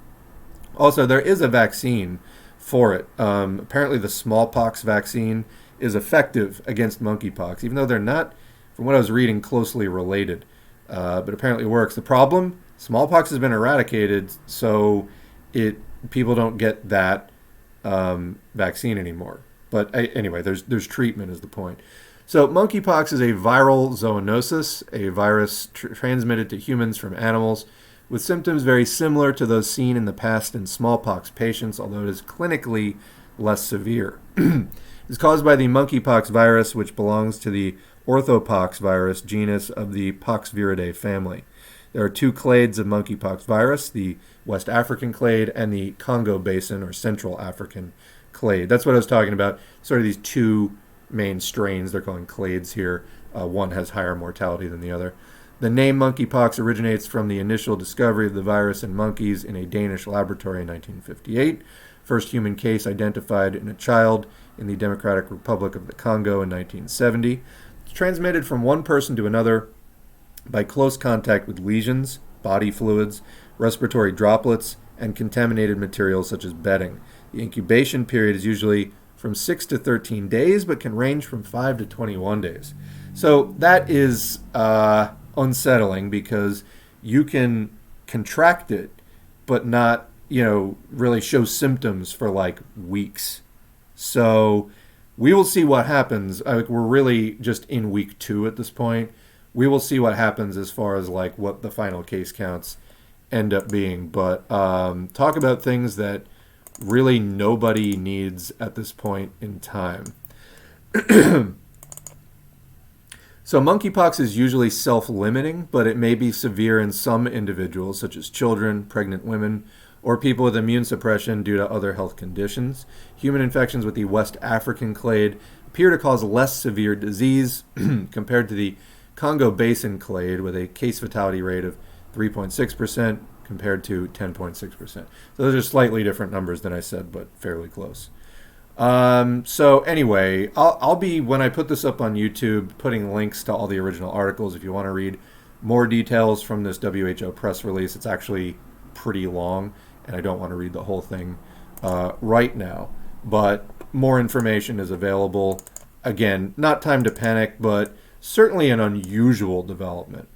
Also, there is a vaccine for it. Apparently, the smallpox vaccine is effective against monkeypox, even though they're not, from what I was reading, closely related. But apparently it works. The problem, smallpox has been eradicated, so people don't get that vaccine anymore. But anyway, there's treatment is the point. So monkeypox is a viral zoonosis, a virus transmitted to humans from animals, with symptoms very similar to those seen in the past in smallpox patients, although it is clinically less severe. It's caused by the monkeypox virus, which belongs to the orthopox virus genus of the Poxviridae family. There are two clades of monkeypox virus, the West African clade and the Congo Basin or Central African clade. That's what I was talking about, sort of these two main strains. They're calling clades here. One has higher mortality than the other. The name monkeypox originates from the initial discovery of the virus in monkeys in a Danish laboratory in 1958. First human case identified in a child in the Democratic Republic of the Congo in 1970. It's transmitted from one person to another by close contact with lesions, body fluids, respiratory droplets, and contaminated materials such as bedding. The incubation period is usually from 6 to 13 days, but can range from 5 to 21 days. So that is unsettling because you can contract it, but not, really show symptoms for weeks. So we will see what happens. We're really just in week 2 at this point. We will see what happens as far as what the final case counts end up being. But talk about things that really nobody needs at this point in time. So monkeypox is usually self-limiting, but it may be severe in some individuals, such as children, pregnant women, or people with immune suppression due to other health conditions. Human infections with the West African clade appear to cause less severe disease compared to the Congo Basin clade, with a case fatality rate of 3.6% compared to 10.6%. So those are slightly different numbers than I said, but fairly close. So anyway, I'll be, when I put this up on YouTube, putting links to all the original articles if you want to read more details from this WHO press release. It's actually pretty long, and I don't want to read the whole thing right now. But more information is available. Again, not time to panic, but certainly an unusual development.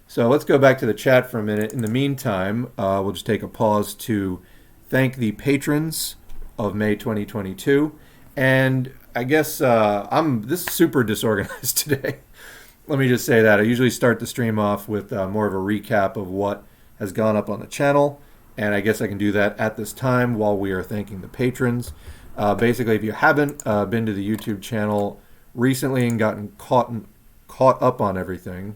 So let's go back to the chat for a minute. In the meantime, we'll just take a pause to thank the patrons of May 2022. And I guess this is super disorganized today. let me just say that I usually start the stream off with more of a recap of what has gone up on the channel, and I guess I can do that at this time while we are thanking the patrons. Basically, if you haven't been to the YouTube channel recently and gotten caught up on everything,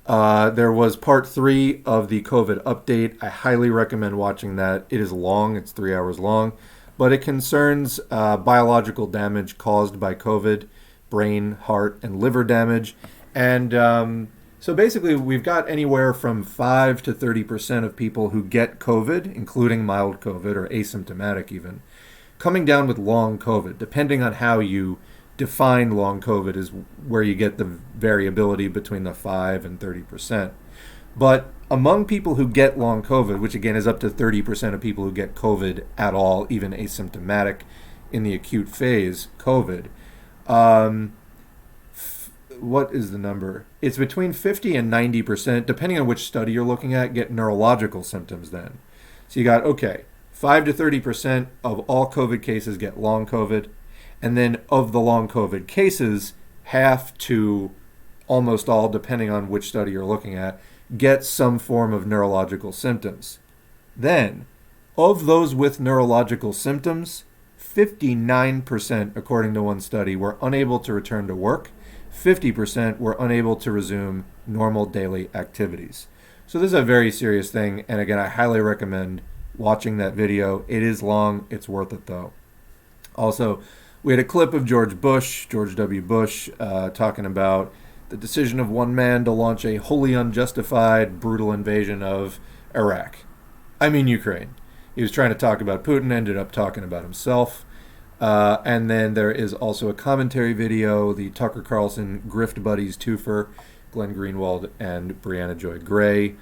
there was part 3 of the COVID update. I highly recommend watching that. It is long, it's 3 hours long, but it concerns biological damage caused by COVID, brain, heart, and liver damage. And so basically, we've got anywhere from 5 to 30% of people who get COVID, including mild COVID or asymptomatic even, coming down with long COVID. Depending on how you define long COVID is where you get the variability between the 5 and 30%. But among people who get long COVID, which again is up to 30% of people who get COVID at all, even asymptomatic in the acute phase, COVID, what is the number? It's between 50 and 90%, depending on which study you're looking at, get neurological symptoms then. So you got, okay, 5 to 30% of all COVID cases get long COVID. And then of the long COVID cases, half to almost all, depending on which study you're looking at, get some form of neurological symptoms. Then, of those with neurological symptoms, 59%, according to one study, were unable to return to work. 50% were unable to resume normal daily activities. So this is a very serious thing, and again, I highly recommend watching that video. It is long, it's worth it though. Also, we had a clip of George W. Bush, talking about the decision of one man to launch a wholly unjustified, brutal invasion of Iraq. I mean Ukraine. He was trying to talk about Putin, ended up talking about himself. And then there is also a commentary video, the Tucker Carlson Grift Buddies twofer, Glenn Greenwald and Brianna Joy Gray,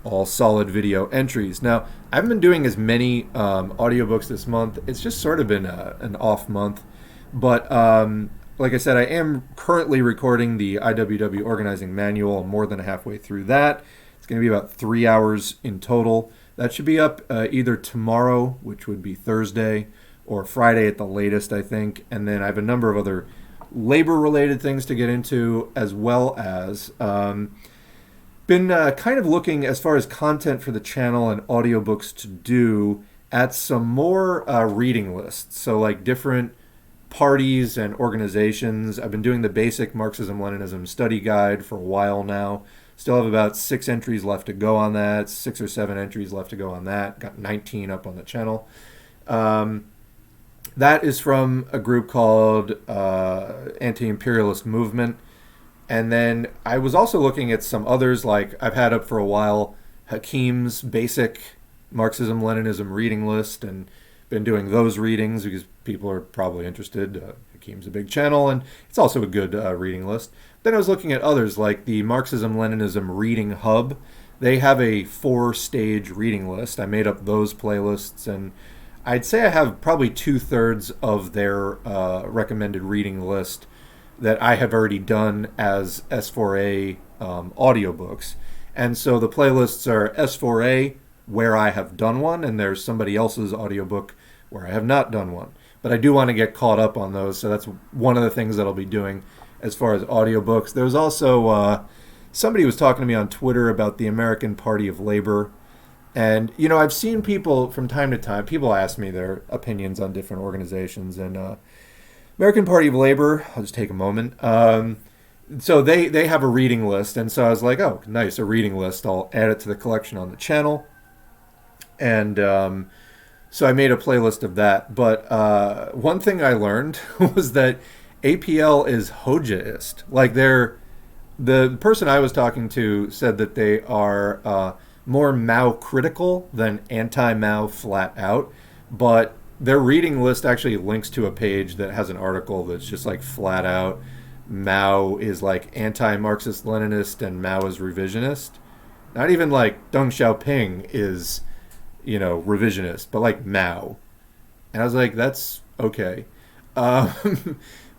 all solid video entries. Now, I haven't been doing as many audiobooks this month. It's just sort of been an off month. But like I said, I am currently recording the IWW Organizing Manual. I'm more than halfway through that. It's going to be about 3 hours in total. That should be up either tomorrow, which would be Thursday, or Friday at the latest, I think. And then I have a number of other labor-related things to get into, as well as been kind of looking, as far as content for the channel and audiobooks to do, at some more reading lists. So like different parties and organizations. I've been doing the basic Marxism-Leninism study guide for a while now. Still have about 6 entries left to go on that, 6 or 7 entries left to go on that. Got 19 up on the channel. That is from a group called Anti-Imperialist Movement. And then I was also looking at some others, like I've had up for a while Hakim's basic Marxism-Leninism reading list, and been doing those readings because people are probably interested. Hakim's a big channel, and it's also a good reading list. Then I was looking at others, like the Marxism-Leninism Reading Hub. They have a 4-stage reading list. I made up those playlists, and I'd say I have probably 2/3 of their recommended reading list that I have already done as S4A audiobooks. And so the playlists are S4A, where I have done one, and there's somebody else's audiobook where I have not done one. But I do want to get caught up on those, so that's one of the things that I'll be doing as far as audiobooks. There's also somebody was talking to me on Twitter about the American Party of Labor. And, you know, I've seen people from time to time, people ask me their opinions on different organizations. And American Party of Labor, I'll just take a moment. So they have a reading list. And so I was like, oh, nice, a reading list. I'll add it to the collection on the channel. And so I made a playlist of that. But one thing I learned was that APL is Hojaist. Like the person I was talking to said that they are more Mao critical than anti-Mao flat out, but their reading list actually links to a page that has an article that's just like flat out Mao is like anti-Marxist Leninist and Mao is revisionist. Not even like Deng Xiaoping is, you know, revisionist, but like Mao. And I was like, that's okay.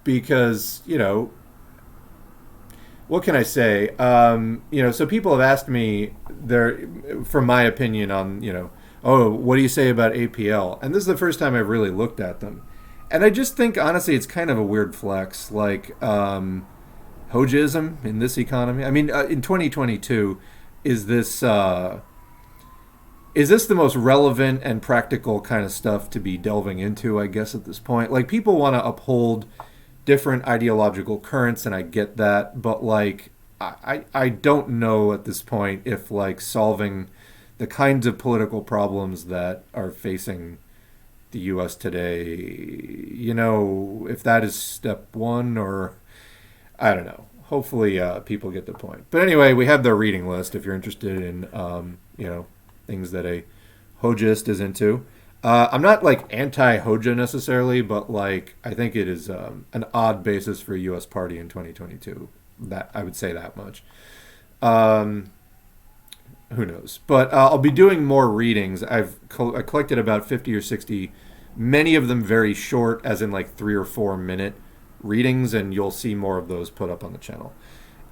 Because, you know, what can I say? You know, so people have asked me for my opinion on, you know, oh, what do you say about APL? And this is the first time I've really looked at them. And I just think, honestly, it's kind of a weird flex. Like, Hojaism in this economy. I mean, in 2022, is this the most relevant and practical kind of stuff to be delving into? I guess at this point, like people want to uphold different ideological currents, and I get that, but like I don't know at this point if like solving the kinds of political problems that are facing the U.S. today, if that is step one, or I don't know. Hopefully, people get the point. But anyway, we have the reading list if you're interested in, things that a Hojaist is into. I'm not like anti-Hoja necessarily, but like I think it is an odd basis for a U.S. party in 2022. That I would say that much. Who knows? But I'll be doing more readings. I collected about 50 or 60, many of them very short, as in like 3 or 4 minute readings, and you'll see more of those put up on the channel.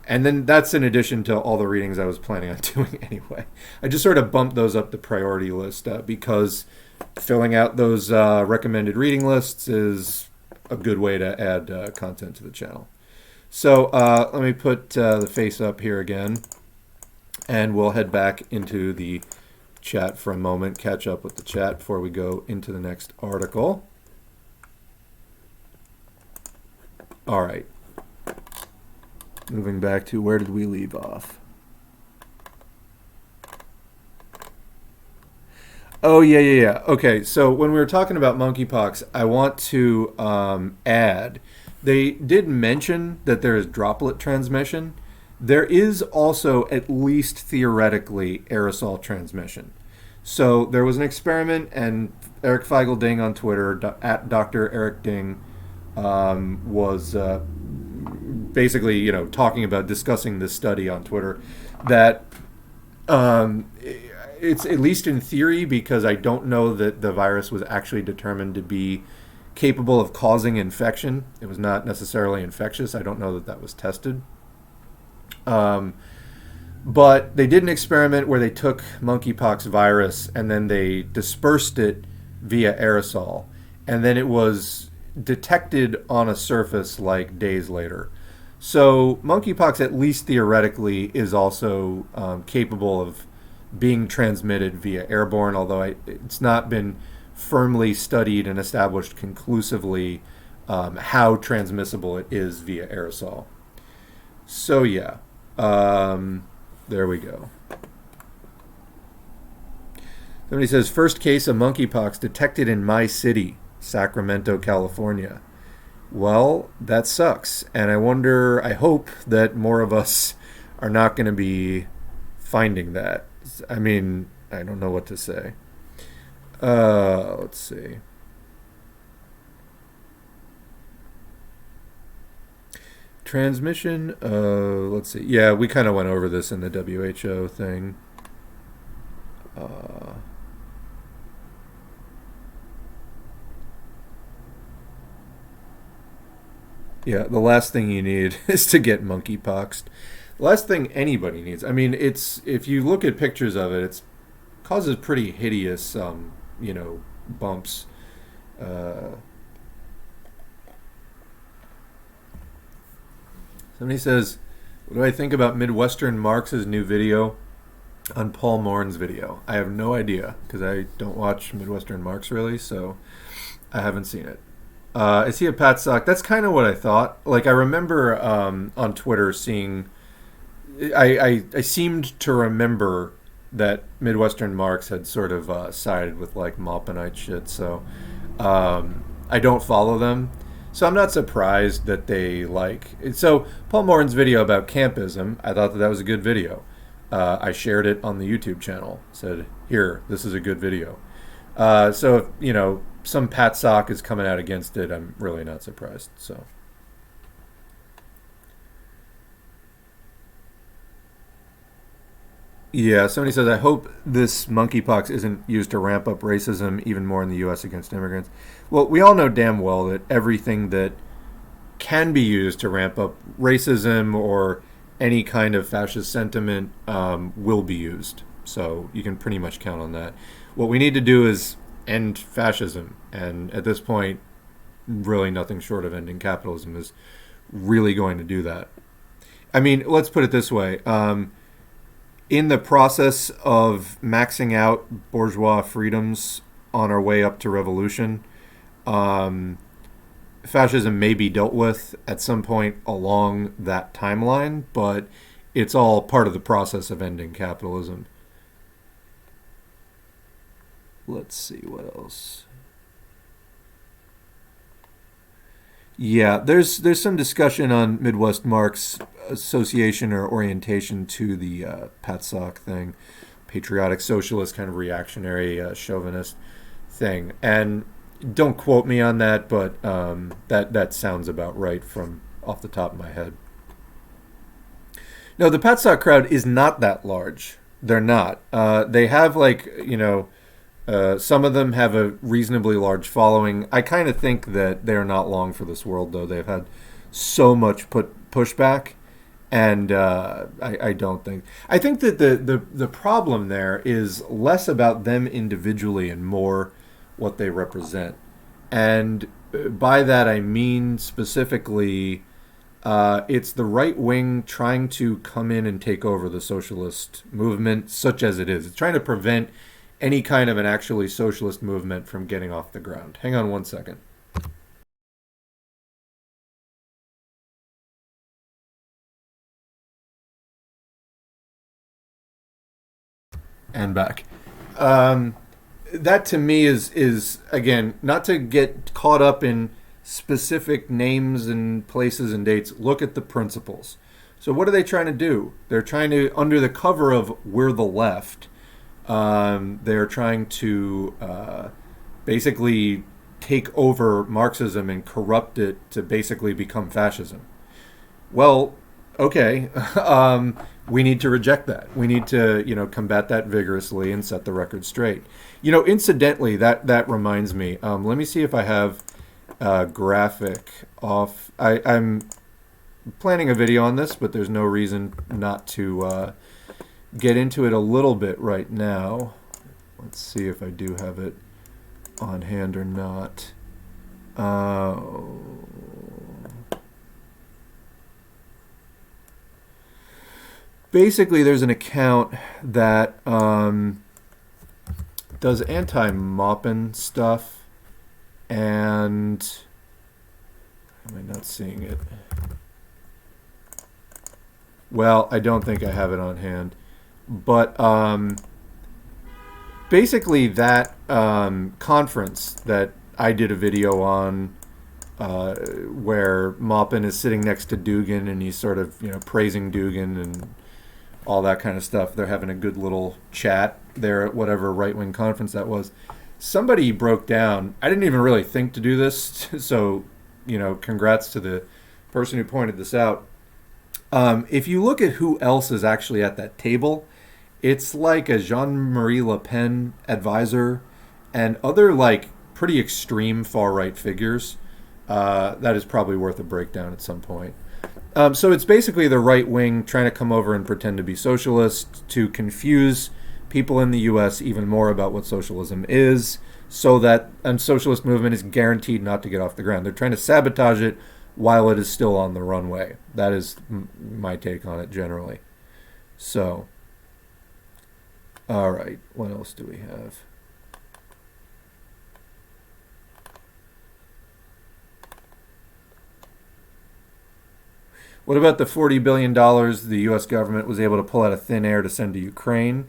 And then that's in addition to all the readings I was planning on doing anyway. I just sort of bumped those up the priority list because filling out those recommended reading lists is a good way to add content to the channel. So let me put the face up here again, and we'll head back into the chat for a moment, catch up with the chat before we go into the next article. All right. Moving back to where did we leave off? Oh, yeah. Okay, so when we were talking about monkeypox, I want to add, they did mention that there is droplet transmission. There is also, at least theoretically, aerosol transmission. So there was an experiment, and Eric Feigl-Ding on Twitter, at Dr. Eric Ding, was basically, discussing this study on Twitter, that it's at least in theory, because I don't know that the virus was actually determined to be capable of causing infection. It was not necessarily infectious. I don't know that that was tested. But they did an experiment where they took monkeypox virus and then they dispersed it via aerosol, and then it was detected on a surface like days later. So monkeypox, at least theoretically, is also capable of being transmitted via airborne, although it's not been firmly studied and established conclusively how transmissible it is via aerosol. So yeah, there we go. Somebody says, first case of monkeypox detected in my city, Sacramento, California. Well, that sucks, and I hope that more of us are not going to be finding that. I mean, I don't know what to say. Let's see. Transmission, let's see. Yeah, we kind of went over this in the WHO thing. Yeah, the last thing you need is to get monkeypoxed. The last thing anybody needs. I mean, if you look at pictures of it, it causes pretty hideous, bumps. Somebody says, what do I think about Midwestern Marx's new video on Paul Morn's video? I have no idea, because I don't watch Midwestern Marx really, so I haven't seen it. Is he a Pat sock? That's kind of what I thought. Like, I remember on Twitter seeing, I seemed to remember that Midwestern Marx had sort of sided with like Maupinite shit, so I don't follow them. So I'm not surprised that they like. So Paul Morn's video about campism, I thought that was a good video. I shared it on the YouTube channel. Said, here, this is a good video. So if, some Pat sock is coming out against it, I'm really not surprised. So. Yeah, somebody says, I hope this monkeypox isn't used to ramp up racism even more in the U.S. against immigrants. Well, we all know damn well that everything that can be used to ramp up racism or any kind of fascist sentiment will be used. So you can pretty much count on that. What we need to do is end fascism. And at this point, really nothing short of ending capitalism is really going to do that. I mean, let's put it this way. In the process of maxing out bourgeois freedoms on our way up to revolution, um, fascism may be dealt with at some point along that timeline, but it's all part of the process of ending capitalism. Let's see what else. Yeah, there's some discussion on Midwest Mark's association or orientation to the PATSOC thing, patriotic socialist kind of reactionary chauvinist thing, and don't quote me on that, but that sounds about right from off the top of my head. No, the PATSOC crowd is not that large. They're not. They have some of them have a reasonably large following. I kind of think that they're not long for this world, though. They've had so much pushback, and I don't think. I think that the problem there is less about them individually and more what they represent. And by that I mean specifically it's the right wing trying to come in and take over the socialist movement, such as it is. It's trying to prevent any kind of an actually socialist movement from getting off the ground. Hang on one second. And back. That to me is again, not to get caught up in specific names and places and dates. Look at the principles. So what are they trying to do? They're trying to, under the cover of we're the left, they're trying to basically take over Marxism and corrupt it to basically become fascism. Well, okay, we need to reject that. We need to, combat that vigorously and set the record straight. Incidentally, that reminds me. Let me see if I have a graphic off. I'm planning a video on this, but there's no reason not to get into it a little bit right now. Let's see if I do have it on hand or not. Basically, there's an account that does anti-mopping stuff, and am I not seeing it? Well, I don't think I have it on hand, but basically that conference that I did a video on, where Maupin is sitting next to Dugin and he's sort of praising Dugin and all that kind of stuff. They're having a good little chat there at whatever right-wing conference that was. Somebody broke down. I didn't even really think to do this, so congrats to the person who pointed this out. If you look at who else is actually at that table, it's like a Jean-Marie Le Pen advisor and other pretty extreme far-right figures. That is probably worth a breakdown at some point. So it's basically the right wing trying to come over and pretend to be socialist to confuse people in the U.S. even more about what socialism is, so that a socialist movement is guaranteed not to get off the ground. They're trying to sabotage it while it is still on the runway. That is my take on it generally. So, all right, what else do we have? What about the $40 billion the U.S. government was able to pull out of thin air to send to Ukraine?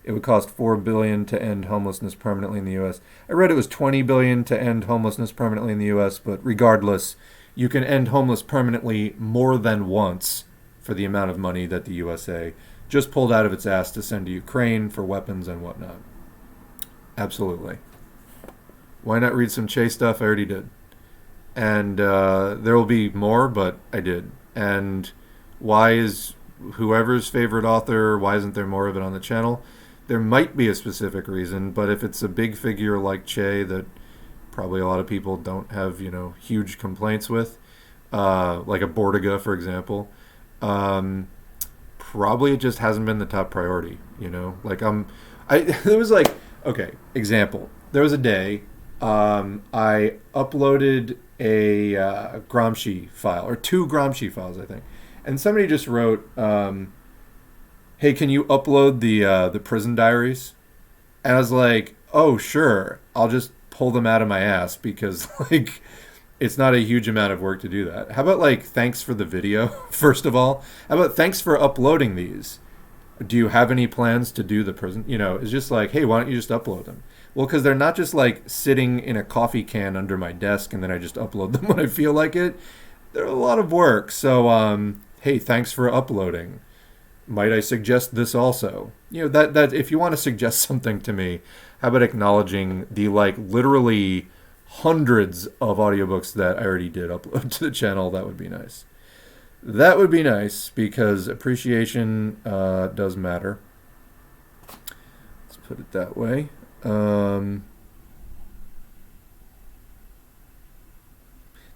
It would cost $4 billion to end homelessness permanently in the U.S. I read it was $20 billion to end homelessness permanently in the U.S., but regardless, you can end homeless permanently more than once for the amount of money that the USA just pulled out of its ass to send to Ukraine for weapons and whatnot. Absolutely. Why not read some Che stuff? I already did. And there will be more, but I did. And why is whoever's favorite author, why isn't there more of it on the channel? There might be a specific reason, but if it's a big figure like Che that probably a lot of people don't have, huge complaints with, like a Bordiga, for example, probably it just hasn't been the top priority, there was okay, example. There was a day I uploaded a Gramsci file, or two Gramsci files, I think. And somebody just wrote, "Hey, can you upload the prison diaries?" And I was like, "Oh, sure. I'll just pull them out of my ass because like it's not a huge amount of work to do that. How about like thanks for the video first of all? How about thanks for uploading these? Do you have any plans to do the prison? You know, it's just like, hey, why don't you just upload them? Well, because they're not just like sitting in a coffee can under my desk and then I just upload them when I feel like it. They're a lot of work. So, hey, thanks for uploading. Might I suggest this also? You know, that if you want to suggest something to me, how about acknowledging the like literally hundreds of audiobooks that I already did upload to the channel? That would be nice. That would be nice because appreciation does matter. Let's put it that way.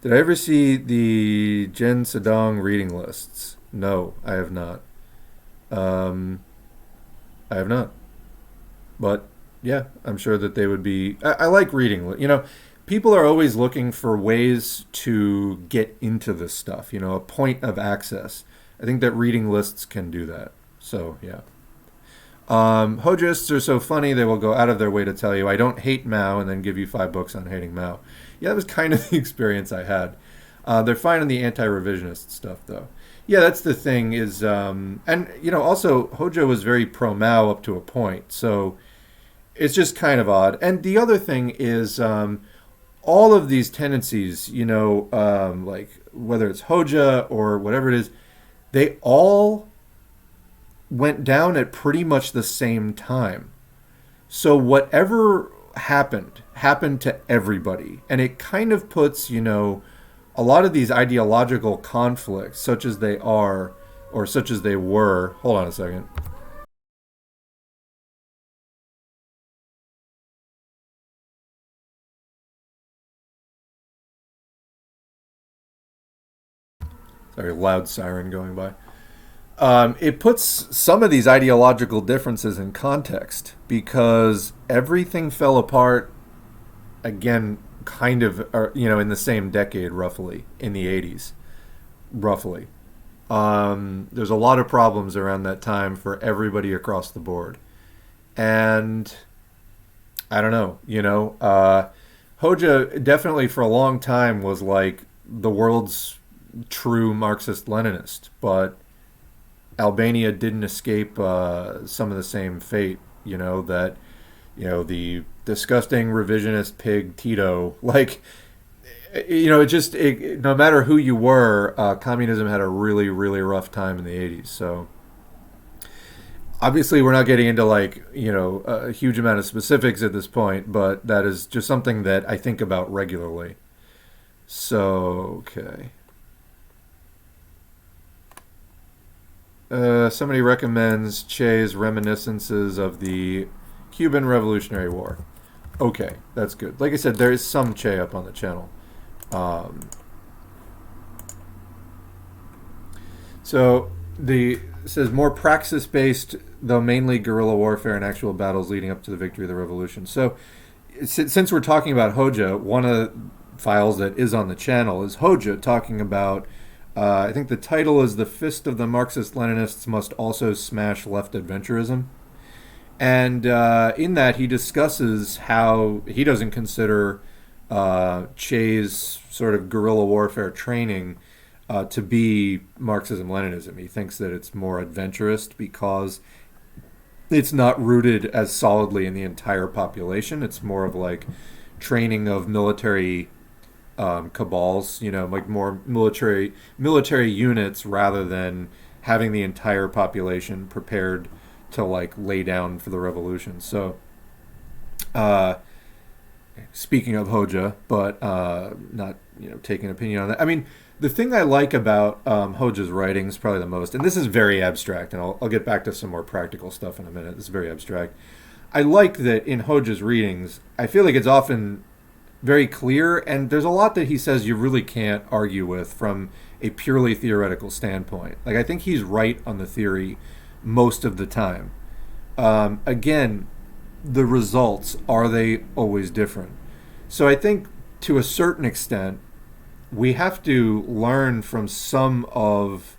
Did I ever see the Jen Sedong reading lists? No, I have not. I have not. But yeah, I'm sure that they would be. I like reading. You know, people are always looking for ways to get into this stuff. You know, a point of access. I think that reading lists can do that. So yeah. Hojists are so funny they will go out of their way to tell you I don't hate Mao and then give you 5 books on hating Mao. Yeah, that was kind of the experience I had. They're fine on the anti-revisionist stuff though. Yeah, that's the thing is, and you know, also Hojo was very pro-Mao up to a point, so it's just kind of odd. And the other thing is, all of these tendencies, you know, like whether it's Hoja or whatever it is, they all went down at pretty much the same time. So whatever happened to everybody, and it kind of puts, you know, a lot of these ideological conflicts, such as they are, or such as they were. Hold on a second. Sorry, loud siren going by. It puts some of these ideological differences in context because everything fell apart again, kind of, you know, in the same decade, roughly, in the 80s, roughly. There's a lot of problems around that time for everybody across the board. And I don't know, you know, Hoja definitely for a long time was like the world's true Marxist-Leninist, but Albania didn't escape some of the same fate, you know, that, you know, the disgusting revisionist pig Tito, like, you know, no matter who you were, communism had a really, really rough time in the 80s. So obviously we're not getting into like, you know, a huge amount of specifics at this point, but that is just something that I think about regularly. So, okay. Somebody recommends Che's reminiscences of the Cuban Revolutionary War. Okay, that's good. Like I said, there is some Che up on the channel. So it says more praxis-based, though mainly guerrilla warfare and actual battles leading up to the victory of the revolution. So since we're talking about Hoja, one of the files that is on the channel is Hoja talking about, I think the title is "The Fist of the Marxist-Leninists Must Also Smash Left Adventurism." And in that, he discusses how he doesn't consider Che's sort of guerrilla warfare training to be Marxism-Leninism. He thinks that it's more adventurous because it's not rooted as solidly in the entire population. It's more of like training of military cabals, you know, like more military units rather than having the entire population prepared to like lay down for the revolution. So speaking of Hoja, but not, you know, taking an opinion on that. I mean, the thing I like about Hoja's writings probably the most, and this is very abstract, and I'll get back to some more practical stuff in a minute. This is very abstract. I like that in Hoja's readings, I feel like it's often very clear, and there's a lot that he says you really can't argue with from a purely theoretical standpoint. Like, I think he's right on the theory most of the time. Again, the results, are they always different? So I think to a certain extent, we have to learn from some of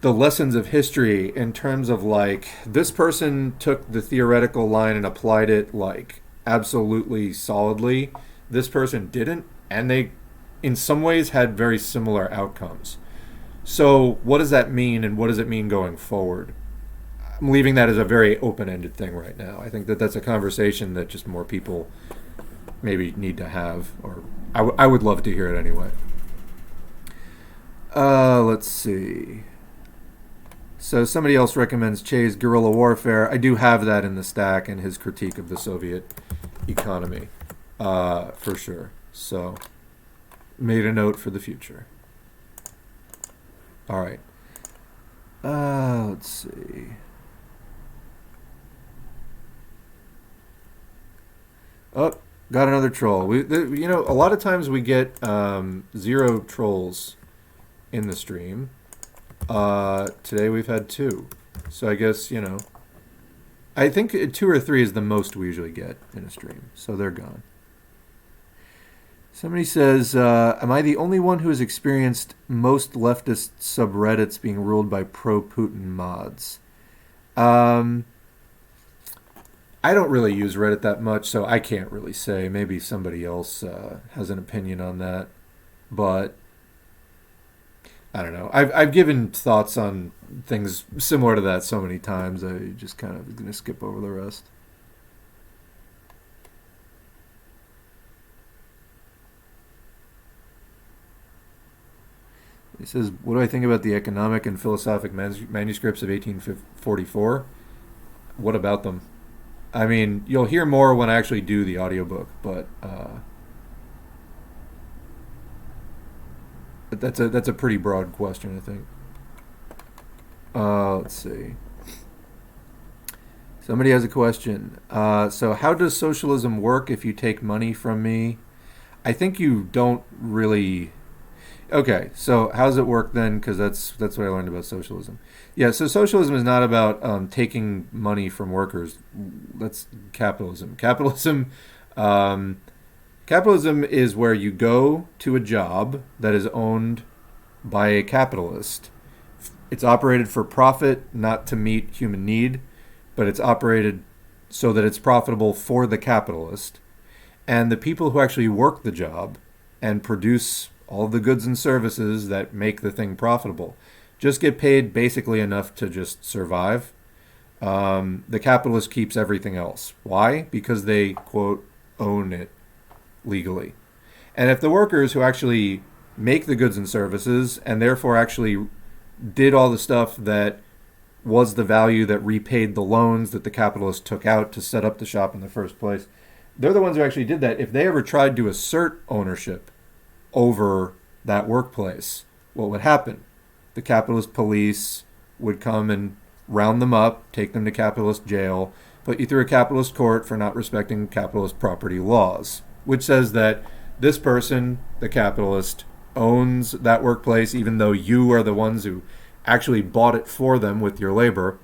the lessons of history in terms of like this person took the theoretical line and applied it like absolutely solidly. This person didn't, and they in some ways had very similar outcomes. So what does that mean, and what does it mean going forward? I'm leaving that as a very open-ended thing right now. I think that that's a conversation that just more people maybe need to have, or I would love to hear it anyway. Let's see. So somebody else recommends Che's Guerrilla Warfare. I do have that in the stack and his critique of the Soviet economy, for sure. So made a note for the future. All right. Let's see. Oh, got another troll. A lot of times we get 0 trolls in the stream. Today we've had 2. So I guess, I think 2 or 3 is the most we usually get in a stream. So they're gone. Somebody says, am I the only one who has experienced most leftist subreddits being ruled by pro-Putin mods? I don't really use Reddit that much, so I can't really say. Maybe somebody else has an opinion on that. But I don't know. I've given thoughts on things similar to that so many times, I just kind of going to skip over the rest. He says, what do I think about the economic and philosophic manuscripts of 1844? What about them? I mean, you'll hear more when I actually do the audiobook, but that's a pretty broad question, I think. Let's see. Somebody has a question. So how does socialism work if you take money from me? I think you don't really... Okay, so how does it work then? Because that's what I learned about socialism. Yeah, so socialism is not about taking money from workers. That's capitalism. Capitalism is where you go to a job that is owned by a capitalist. It's operated for profit, not to meet human need, but it's operated so that it's profitable for the capitalist. And the people who actually work the job and produce all the goods and services that make the thing profitable just get paid basically enough to just survive. The capitalist keeps everything else. Why? Because they, quote, own it legally. And if the workers who actually make the goods and services and therefore actually did all the stuff that was the value that repaid the loans that the capitalist took out to set up the shop in the first place, they're the ones who actually did that. If they ever tried to assert ownership over that workplace, what would happen? The capitalist police would come and round them up, take them to capitalist jail, put you through a capitalist court for not respecting capitalist property laws, which says that this person, the capitalist, owns that workplace even though you are the ones who actually bought it for them with your labor.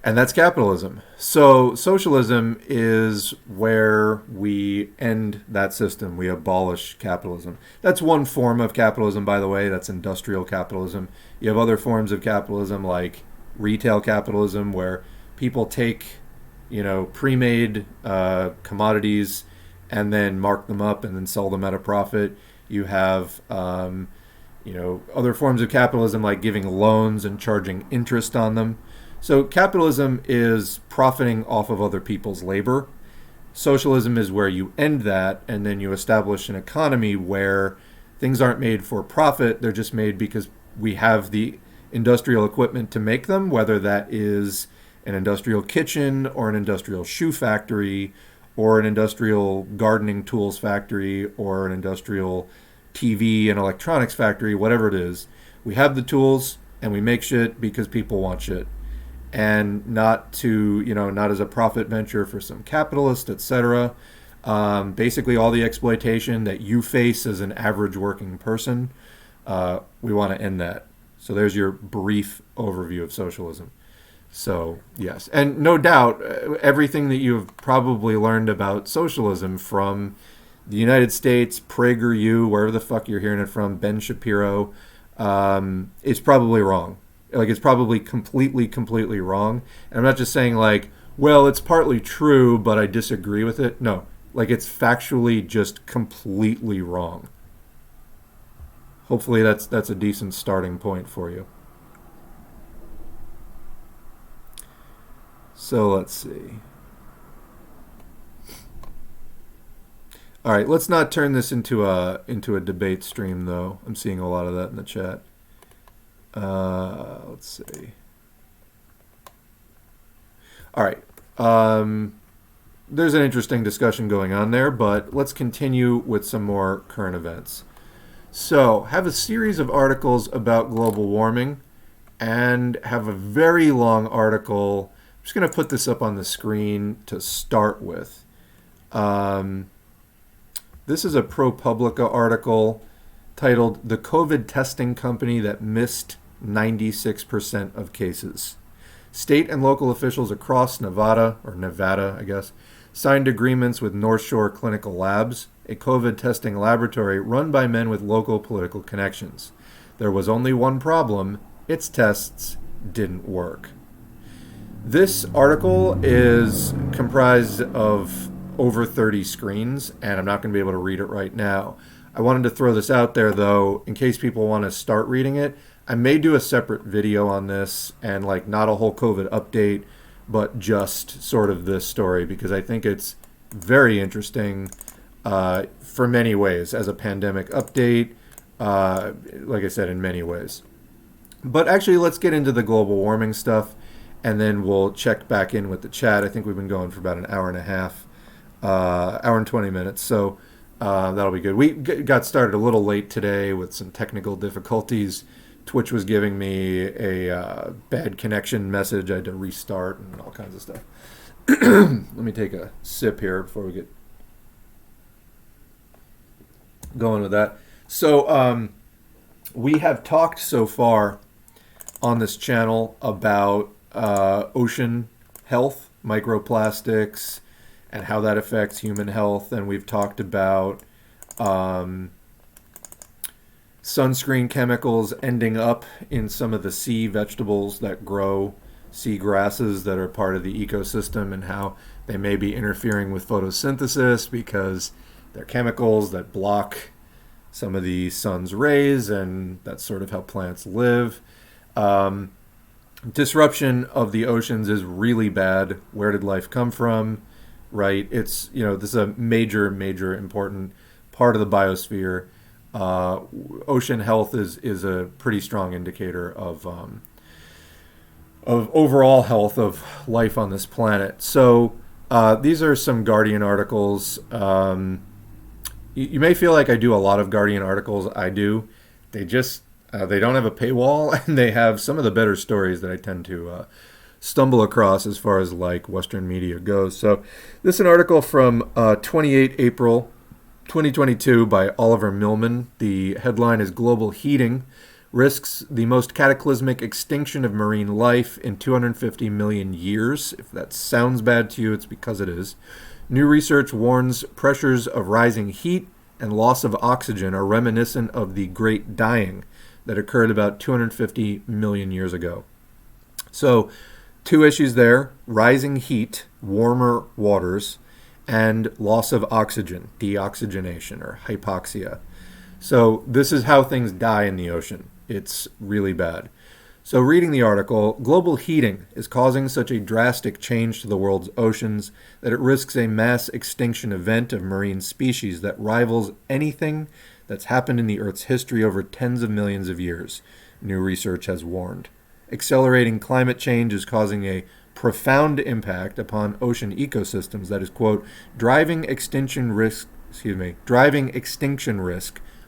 And that's capitalism. So socialism is where we end that system. We abolish capitalism. That's one form of capitalism, by the way. That's industrial capitalism. You have other forms of capitalism like retail capitalism, where people take, pre-made commodities and then mark them up and then sell them at a profit. You have, other forms of capitalism like giving loans and charging interest on them. So capitalism is profiting off of other people's labor. Socialism is where you end that and then you establish an economy where things aren't made for profit. They're just made because we have the industrial equipment to make them, whether that is an industrial kitchen or an industrial shoe factory or an industrial gardening tools factory or an industrial TV and electronics factory, whatever it is. We have the tools and we make shit because people want shit. And not to, not as a profit venture for some capitalist, etc. Basically, all the exploitation that you face as an average working person, we want to end that. So there's your brief overview of socialism. So, yes. And no doubt, everything that you've probably learned about socialism from the United States, PragerU, wherever the fuck you're hearing it from, Ben Shapiro, it's probably wrong. Like, it's probably completely wrong. And I'm not just saying, like, well, it's partly true, but I disagree with it. No, like, it's factually just completely wrong. Hopefully that's a decent starting point for you. So let's see. All right, let's not turn this into a debate stream, though. I'm seeing a lot of that in the chat. Let's see. All right. There's an interesting discussion going on there, but let's continue with some more current events. So, have a series of articles about global warming and have a very long article. I'm just going to put this up on the screen to start with. This is a ProPublica article titled "The COVID Testing Company That Missed 96% of Cases." State and local officials across Nevada, I guess, signed agreements with North Shore Clinical Labs, a COVID testing laboratory run by men with local political connections. There was only one problem: its tests didn't work. This article is comprised of over 30 screens, and I'm not going to be able to read it right now. I wanted to throw this out there, though, in case people want to start reading it. I may do a separate video on this, and like not a whole COVID update, but just sort of this story, because I think it's very interesting for many ways as a pandemic update, like I said, in many ways. But actually, let's get into the global warming stuff, and then we'll check back in with the chat. I think we've been going for about an hour and a half, hour and 20 minutes, so that'll be good. We got started a little late today with some technical difficulties. Twitch was giving me a bad connection message. I had to restart and all kinds of stuff. Let me take a sip here before we get going with that. So we have talked so far on this channel about ocean health, microplastics, and how that affects human health. And we've talked about sunscreen chemicals ending up in some of the sea vegetables that grow, sea grasses that are part of the ecosystem, and how they may be interfering with photosynthesis because they're chemicals that block some of the sun's rays, and that's sort of how plants live. Disruption of the oceans is really bad. Where did life come from? Right? It's, this is a major important part of the biosphere. Ocean health is a pretty strong indicator of overall health of life on this planet. So these are some Guardian articles. You may feel like I do a lot of Guardian articles. I do. They just they don't have a paywall, and they have some of the better stories that I tend to stumble across as far as like Western media goes. So this is an article from 28 April 2022 by Oliver Millman. The headline is "Global Heating Risks the Most Cataclysmic Extinction of Marine Life in 250 Million Years." If that sounds bad to you, it's because it is. New research warns pressures of rising heat and loss of oxygen are reminiscent of the Great Dying that occurred about 250 million years ago. So, two issues there: rising heat, warmer waters, and loss of oxygen, deoxygenation or hypoxia. So this is how things die in the ocean. It's really bad. So reading the article, global heating is causing such a drastic change to the world's oceans that it risks a mass extinction event of marine species that rivals anything that's happened in the Earth's history over tens of millions of years, new research has warned. Accelerating climate change is causing a profound impact upon ocean ecosystems that is, quote, driving extinction risk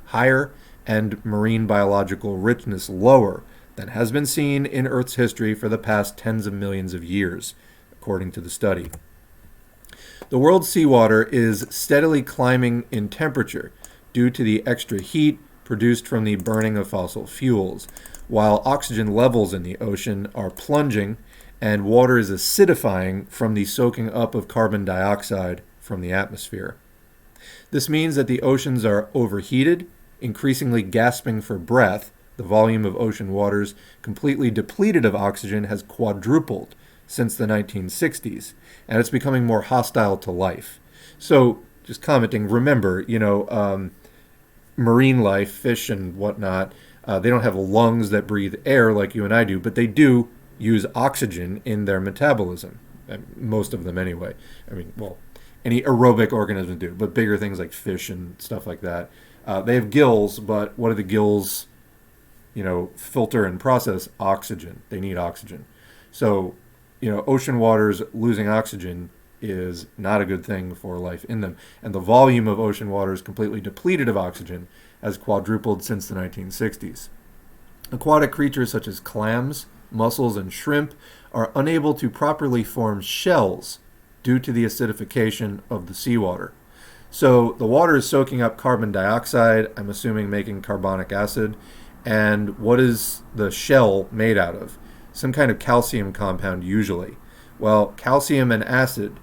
higher and marine biological richness lower than has been seen in Earth's history for the past tens of millions of years, according to the study. The world's seawater is steadily climbing in temperature due to the extra heat produced from the burning of fossil fuels, while oxygen levels in the ocean are plunging and water is acidifying from the soaking up of carbon dioxide from the atmosphere. This means that the oceans are overheated, increasingly gasping for breath, The volume of ocean waters completely depleted of oxygen has quadrupled since the 1960s, and it's becoming more hostile to life. So, just commenting, remember, marine life, fish and whatnot, they don't have lungs that breathe air like you and I do, but they do use oxygen in their metabolism. Most of them, anyway. I mean, well, any aerobic organisms do, but bigger things like fish and stuff like that. They have gills, but what do the gills, filter and process? Oxygen. They need oxygen. So, ocean waters losing oxygen is not a good thing for life in them. And the volume of ocean waters completely depleted of oxygen has quadrupled since the 1960s. Aquatic creatures such as clams, mussels, and shrimp are unable to properly form shells due to the acidification of the seawater. So the water is soaking up carbon dioxide, I'm assuming making carbonic acid. And what is the shell made out of? Some kind of calcium compound usually. Well, calcium and acid,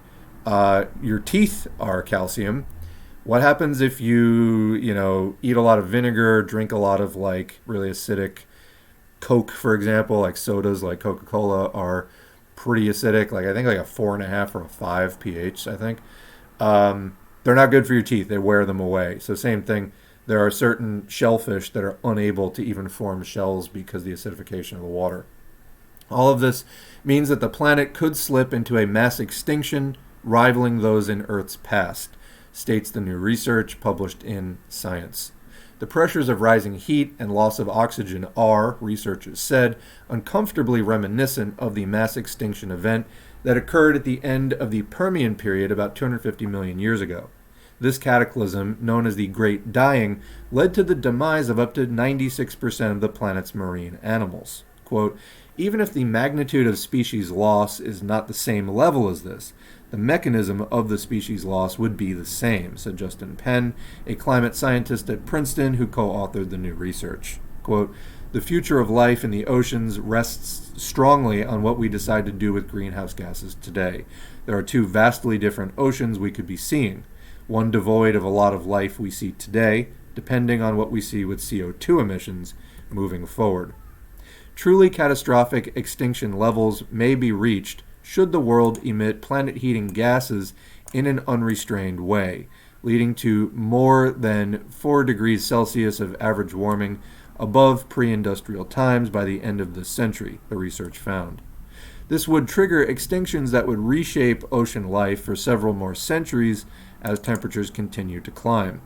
your teeth are calcium. What happens if you, eat a lot of vinegar, drink a lot of really acidic Coke, for example, like sodas like Coca-Cola are pretty acidic, I think a 4.5 or a 5 pH, I think. They're not good for your teeth. They wear them away. So same thing. There are certain shellfish that are unable to even form shells because of the acidification of the water. All of this means that the planet could slip into a mass extinction rivaling those in Earth's past, states the new research published in Science. The pressures of rising heat and loss of oxygen are, researchers said, uncomfortably reminiscent of the mass extinction event that occurred at the end of the Permian period about 250 million years ago. This cataclysm, known as the Great Dying, led to the demise of up to 96% of the planet's marine animals. Quote, even if the magnitude of species loss is not the same level as this, the mechanism of the species loss would be the same, said Justin Penn, a climate scientist at Princeton who co-authored the new research. Quote, the future of life in the oceans rests strongly on what we decide to do with greenhouse gases today. There are two vastly different oceans we could be seeing, one devoid of a lot of life we see today, depending on what we see with CO2 emissions moving forward. Truly catastrophic extinction levels may be reached should the world emit planet-heating gases in an unrestrained way, leading to more than 4 degrees Celsius of average warming above pre-industrial times by the end of this century, the research found. This would trigger extinctions that would reshape ocean life for several more centuries as temperatures continue to climb.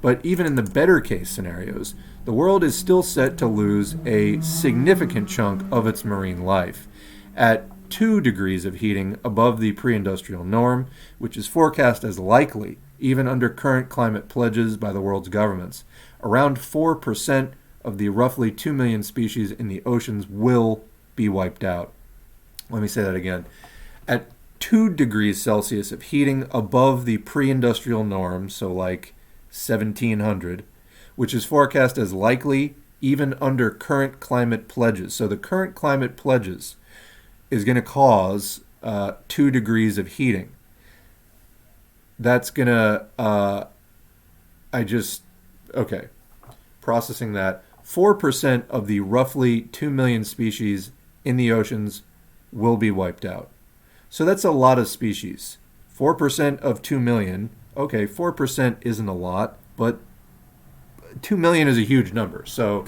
But even in the better case scenarios, the world is still set to lose a significant chunk of its marine life. At 2 degrees of heating above the pre-industrial norm, which is forecast as likely, even under current climate pledges by the world's governments, around 4% of the roughly 2 million species in the oceans will be wiped out. Let me say that again. At 2 degrees Celsius of heating above the pre-industrial norm, so 1700, which is forecast as likely even under current climate pledges. So the current climate pledges is going to cause 2 degrees of heating. That's going to, processing that. 4% of the roughly 2 million species in the oceans will be wiped out. So that's a lot of species. 4% of 2 million, 4% isn't a lot, but 2 million is a huge number. So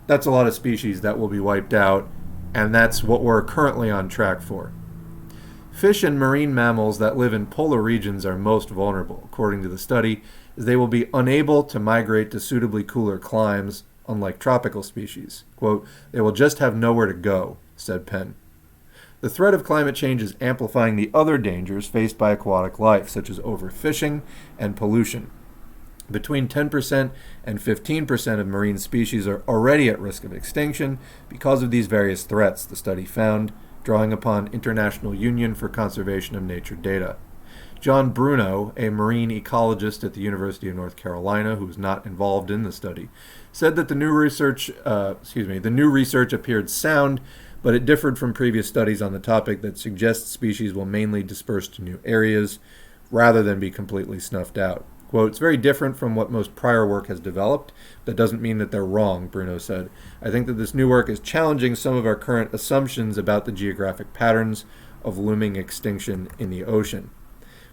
that's a lot of species that will be wiped out, and that's what we're currently on track for. Fish and marine mammals that live in polar regions are most vulnerable, according to the study, as they will be unable to migrate to suitably cooler climes, unlike tropical species. Quote, they will just have nowhere to go, said Penn. The threat of climate change is amplifying the other dangers faced by aquatic life, such as overfishing and pollution. Between 10% and 15% of marine species are already at risk of extinction because of these various threats, the study found, drawing upon International Union for Conservation of Nature data. John Bruno, a marine ecologist at the University of North Carolina who was not involved in the study, said that the new research appeared sound, but it differed from previous studies on the topic that suggest species will mainly disperse to new areas rather than be completely snuffed out. Quote, "It's very different from what most prior work has developed. That doesn't mean that they're wrong," Bruno said. "I think that this new work is challenging some of our current assumptions about the geographic patterns of looming extinction in the ocean."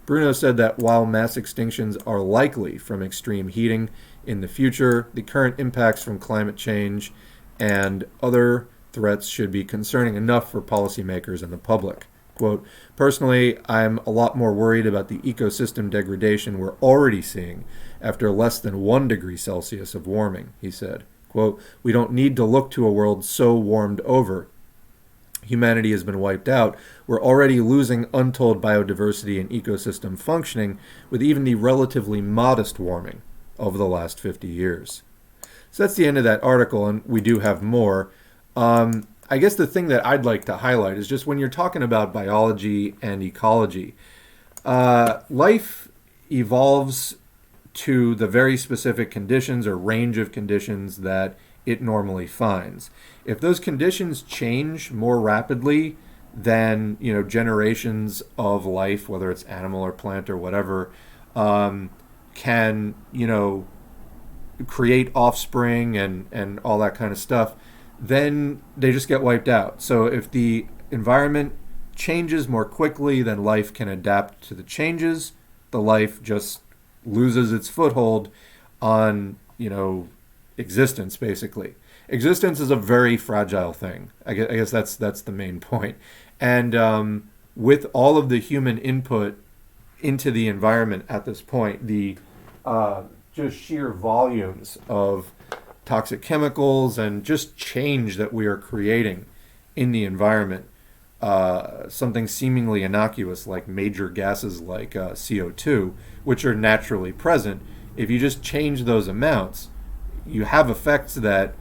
Bruno said that while mass extinctions are likely from extreme heating in the future, the current impacts from climate change and other threats should be concerning enough for policymakers and the public. Quote, "Personally, I'm a lot more worried about the ecosystem degradation we're already seeing after less than 1 degree Celsius of warming," he said. Quote, "We don't need to look to a world so warmed over. Humanity has been wiped out. We're already losing untold biodiversity and ecosystem functioning with even the relatively modest warming over the last 50 years. So that's the end of that article, and we do have more. I guess the thing that I'd like to highlight is just when you're talking about biology and ecology, life evolves to the very specific conditions or range of conditions that it normally finds. If those conditions change more rapidly than, generations of life, whether it's animal or plant or whatever, can, create offspring and all that kind of stuff, then they just get wiped out. So if the environment changes more quickly than life can adapt to the changes, the life just loses its foothold on, existence, basically. Existence is a very fragile thing. I guess that's the main point. And with all of the human input into the environment at this point, the just sheer volumes of toxic chemicals and just change that we are creating in the environment, something seemingly innocuous like major gases like CO2, which are naturally present, if you just change those amounts, you have effects that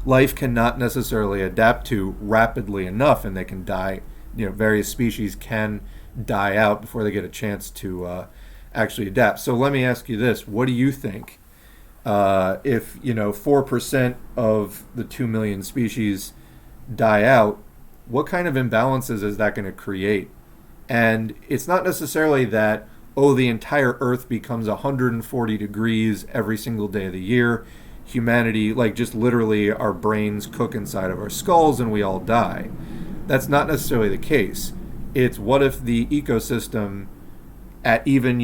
life cannot necessarily adapt to rapidly enough, and they can die. Various species can die out before they get a chance to actually adapt. So let me ask you this: what do you think if 4% of the 2 million species die out? What kind of imbalances is that going to create? And it's not necessarily that, the entire Earth becomes 140 degrees every single day of the year. Humanity, just literally our brains cook inside of our skulls and we all die. That's not necessarily the case. It's what if the ecosystem at even,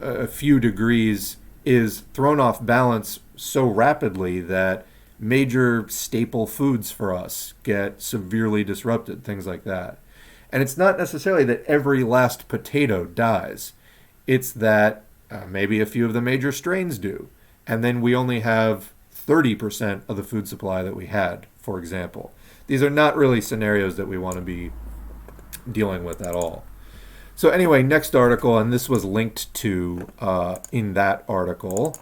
a few degrees is thrown off balance so rapidly that major staple foods for us get severely disrupted, things like that. And it's not necessarily that every last potato dies. It's that maybe a few of the major strains do. And then we only have 30% of the food supply that we had, for example. These are not really scenarios that we want to be dealing with at all. So anyway, next article, and this was linked to in that article.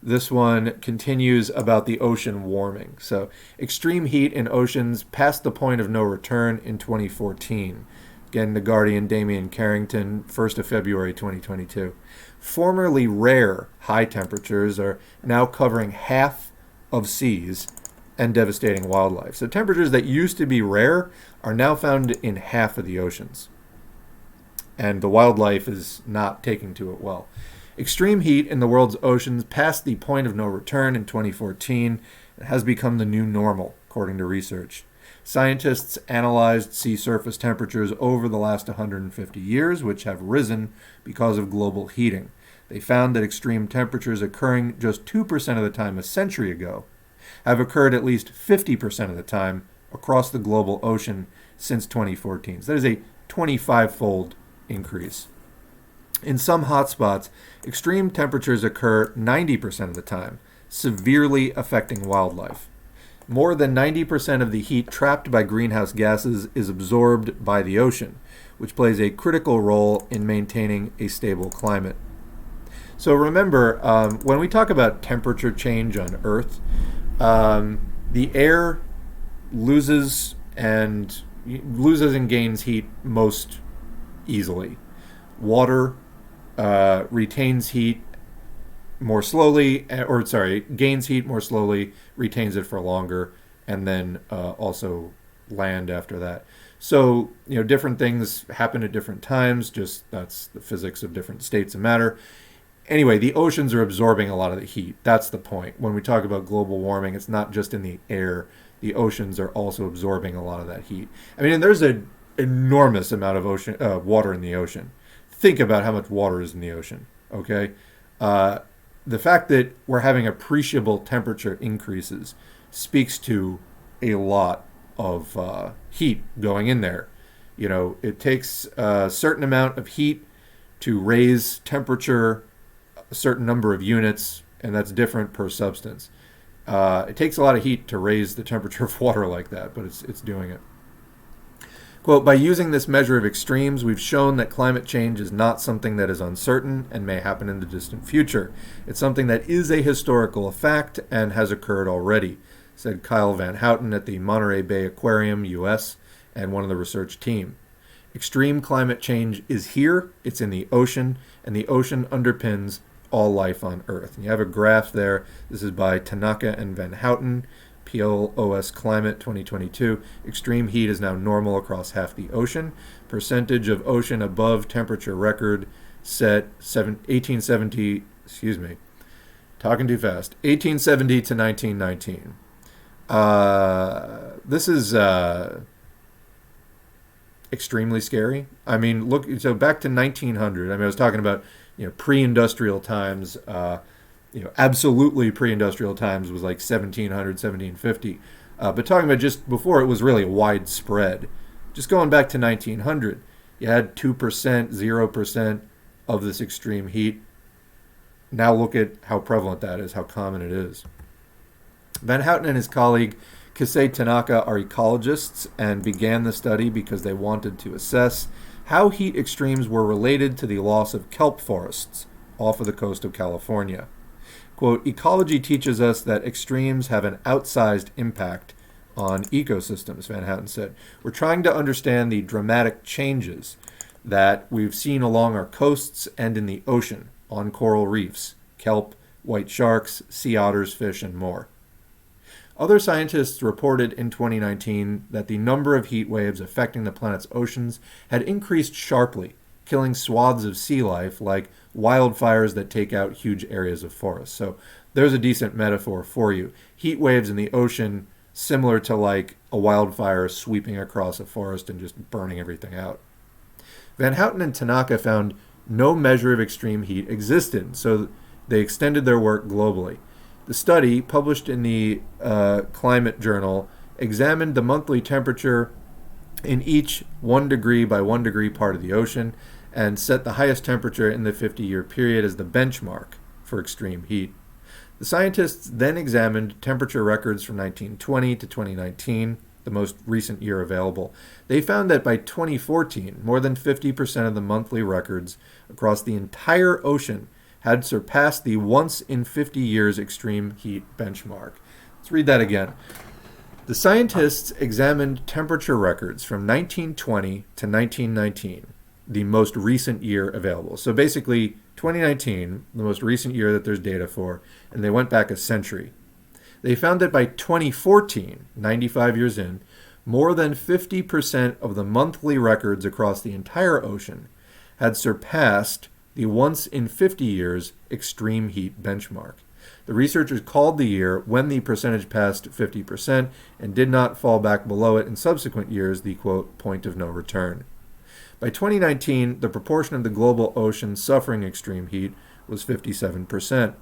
This one continues about the ocean warming. So extreme heat in oceans past the point of no return in 2014. Again, The Guardian, Damian Carrington, 1st of February 2022. Formerly rare high temperatures are now covering half of seas and devastating wildlife. So temperatures that used to be rare are now found in half of the oceans. And the wildlife is not taking to it well. Extreme heat in the world's oceans past the point of no return in 2014 has become the new normal, according to research. Scientists analyzed sea surface temperatures over the last 150 years, which have risen because of global heating. They found that extreme temperatures occurring just 2% of the time a century ago have occurred at least 50% of the time across the global ocean since 2014. So that is a 25-fold increase. In some hotspots, extreme temperatures occur 90% of the time, severely affecting wildlife. More than 90% of the heat trapped by greenhouse gases is absorbed by the ocean, which plays a critical role in maintaining a stable climate. So remember, when we talk about temperature change on Earth, the air loses and gains heat most easily. Water retains heat more slowly, gains heat more slowly, retains it for longer, and then also land after that. So, different things happen at different times, just that's the physics of different states of matter. Anyway, the oceans are absorbing a lot of the heat. That's the point. When we talk about global warming, it's not just in the air. The oceans are also absorbing a lot of that heat. I mean, and there's an enormous amount of water in the ocean. Think about how much water is in the ocean, okay? The fact that we're having appreciable temperature increases speaks to a lot of heat going in there. You know, it takes a certain amount of heat to raise temperature a certain number of units, and that's different per substance. It takes a lot of heat to raise the temperature of water like that, but it's doing it. Quote, by using this measure of extremes, we've shown that climate change is not something that is uncertain and may happen in the distant future. It's something that is a historical fact and has occurred already, said Kyle Van Houten at the Monterey Bay Aquarium, U.S., and one of the research team. Extreme climate change is here, it's in the ocean, and the ocean underpins all life on Earth. And you have a graph there. This is by Tanaka and Van Houten, PLOS Climate 2022. Extreme heat is now normal across half the ocean. Percentage of ocean above temperature record set 1870, talking too fast, 1870 to 1919. This is extremely scary. I mean, look, so back to 1900. I mean, I was talking about, pre-industrial times. Absolutely pre-industrial times was like 1700, 1750. But talking about just before it was really widespread. Just going back to 1900, you had 2%, 0% of this extreme heat. Now look at how prevalent that is, how common it is. Van Houten and his colleague Kisei Tanaka are ecologists and began the study because they wanted to assess how heat extremes were related to the loss of kelp forests off of the coast of California. Quote, ecology teaches us that extremes have an outsized impact on ecosystems, Van Houten said. We're trying to understand the dramatic changes that we've seen along our coasts and in the ocean, on coral reefs, kelp, white sharks, sea otters, fish, and more. Other scientists reported in 2019 that the number of heat waves affecting the planet's oceans had increased sharply, killing swaths of sea life like wildfires that take out huge areas of forest. So there's a decent metaphor for you. Heat waves in the ocean, similar to like a wildfire sweeping across a forest and just burning everything out. Van Houten and Tanaka found no measure of extreme heat existed, so they extended their work globally. The study, published in the Climate Journal, examined the monthly temperature in each 1 degree by 1 degree part of the ocean and set the highest temperature in the 50-year period as the benchmark for extreme heat. The scientists then examined temperature records from 1920 to 2019, the most recent year available. They found that by 2014, more than 50% of the monthly records across the entire ocean had surpassed the once in 50 years extreme heat benchmark. Let's read that again. The scientists examined temperature records from 1920 to 1919, the most recent year available. So basically, 2019, the most recent year that there's data for, and they went back a century. They found that by 2014, 95 years in, more than 50% of the monthly records across the entire ocean had surpassed the once in 50 years extreme heat benchmark. The researchers called the year when the percentage passed 50% and did not fall back below it in subsequent years the, quote, point of no return. By 2019, the proportion of the global ocean suffering extreme heat was 57%.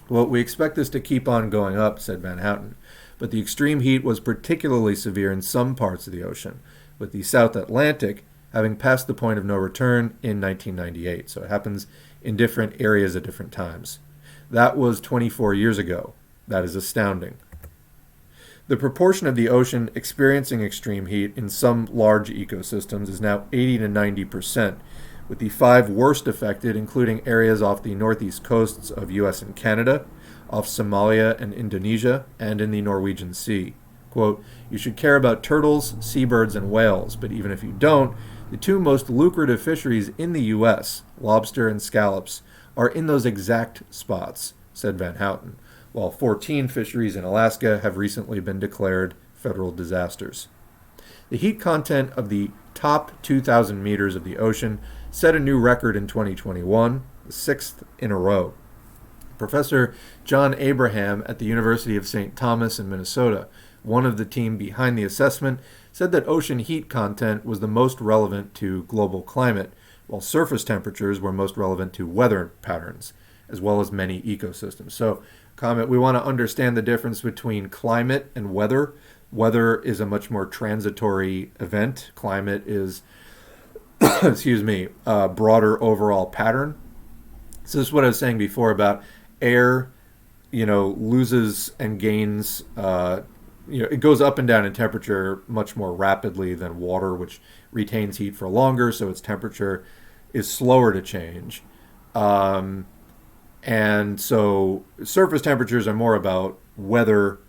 Well, we expect this to keep on going up, said Van Houten, but the extreme heat was particularly severe in some parts of the ocean, with the South Atlantic having passed the point of no return in 1998. So it happens in different areas at different times. That was 24 years ago. That is astounding. The proportion of the ocean experiencing extreme heat in some large ecosystems is now 80 to 90%, with the 5 worst affected including areas off the northeast coasts of US and Canada, off Somalia and Indonesia, and in the Norwegian Sea. Quote, you should care about turtles, seabirds, and whales, but even if you don't, the 2 most lucrative fisheries in the U.S., lobster and scallops, are in those exact spots, said Van Houten, while 14 fisheries in Alaska have recently been declared federal disasters. The heat content of the top 2,000 meters of the ocean set a new record in 2021, the sixth in a row. Professor John Abraham at the University of St. Thomas in Minnesota, one of the team behind the assessment, said that ocean heat content was the most relevant to global climate, while surface temperatures were most relevant to weather patterns, as well as many ecosystems. So, comment, we want to understand the difference between climate and weather. Weather is a much more transitory event. Climate is, a broader overall pattern. So this is what I was saying before about air, loses and gains, it goes up and down in temperature much more rapidly than water, which retains heat for longer, so its temperature is slower to change. And so surface temperatures are more about weather,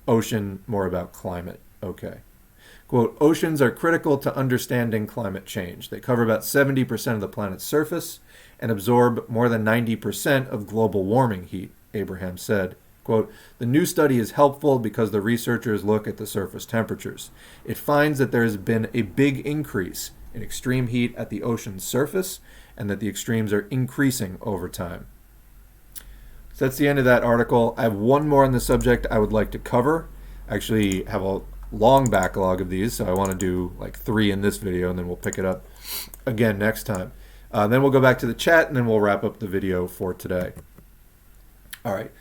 ocean more about climate. Okay. Quote, oceans are critical to understanding climate change. They cover about 70% of the planet's surface and absorb more than 90% of global warming heat, Abraham said. Quote, the new study is helpful because the researchers look at the surface temperatures. It finds that there has been a big increase in extreme heat at the ocean's surface and that the extremes are increasing over time. So that's the end of that article. I have one more on the subject I would like to cover. I actually have a long backlog of these, so I want to do like 3 in this video, and then we'll pick it up again next time. Then we'll go back to the chat, and then we'll wrap up the video for today. All right.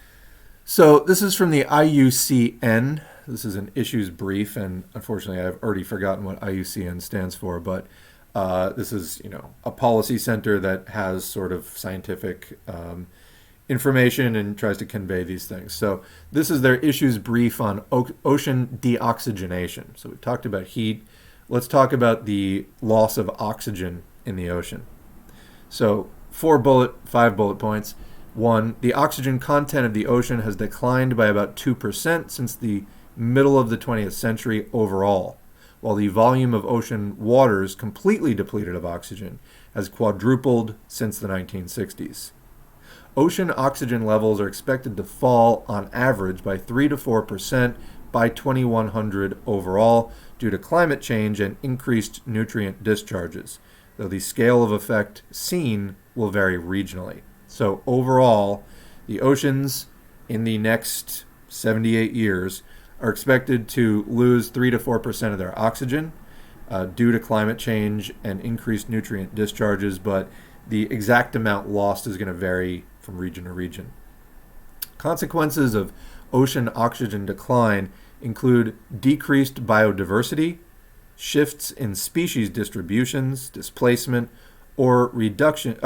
So this is from the IUCN. This is an issues brief, and unfortunately I've already forgotten what IUCN stands for, but this is, a policy center that has sort of scientific information and tries to convey these things. So this is their issues brief on ocean deoxygenation. So we talked about heat. Let's talk about the loss of oxygen in the ocean. So 5 bullet points. 1, the oxygen content of the ocean has declined by about 2% since the middle of the 20th century overall, while the volume of ocean waters completely depleted of oxygen has quadrupled since the 1960s. Ocean oxygen levels are expected to fall on average by 3 to 4% by 2100 overall due to climate change and increased nutrient discharges, though the scale of effect seen will vary regionally. So overall, the oceans in the next 78 years are expected to lose 3 to 4% of their oxygen due to climate change and increased nutrient discharges, but the exact amount lost is going to vary from region to region. Consequences of ocean oxygen decline include decreased biodiversity, shifts in species distributions, displacement, or reduction,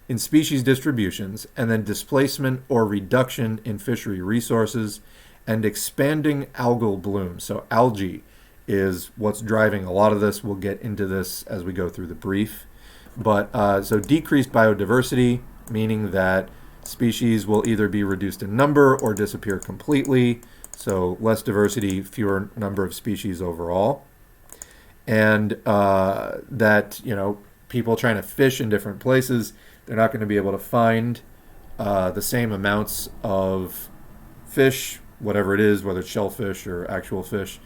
in species distributions, and then displacement or reduction in fishery resources, and expanding algal blooms. So algae is what's driving a lot of this. We'll get into this as we go through the brief. But so decreased biodiversity, meaning that species will either be reduced in number or disappear completely. So less diversity, fewer number of species overall. And that, people trying to fish in different places, they're not going to be able to find the same amounts of fish, whatever it is, whether it's shellfish or actual fish,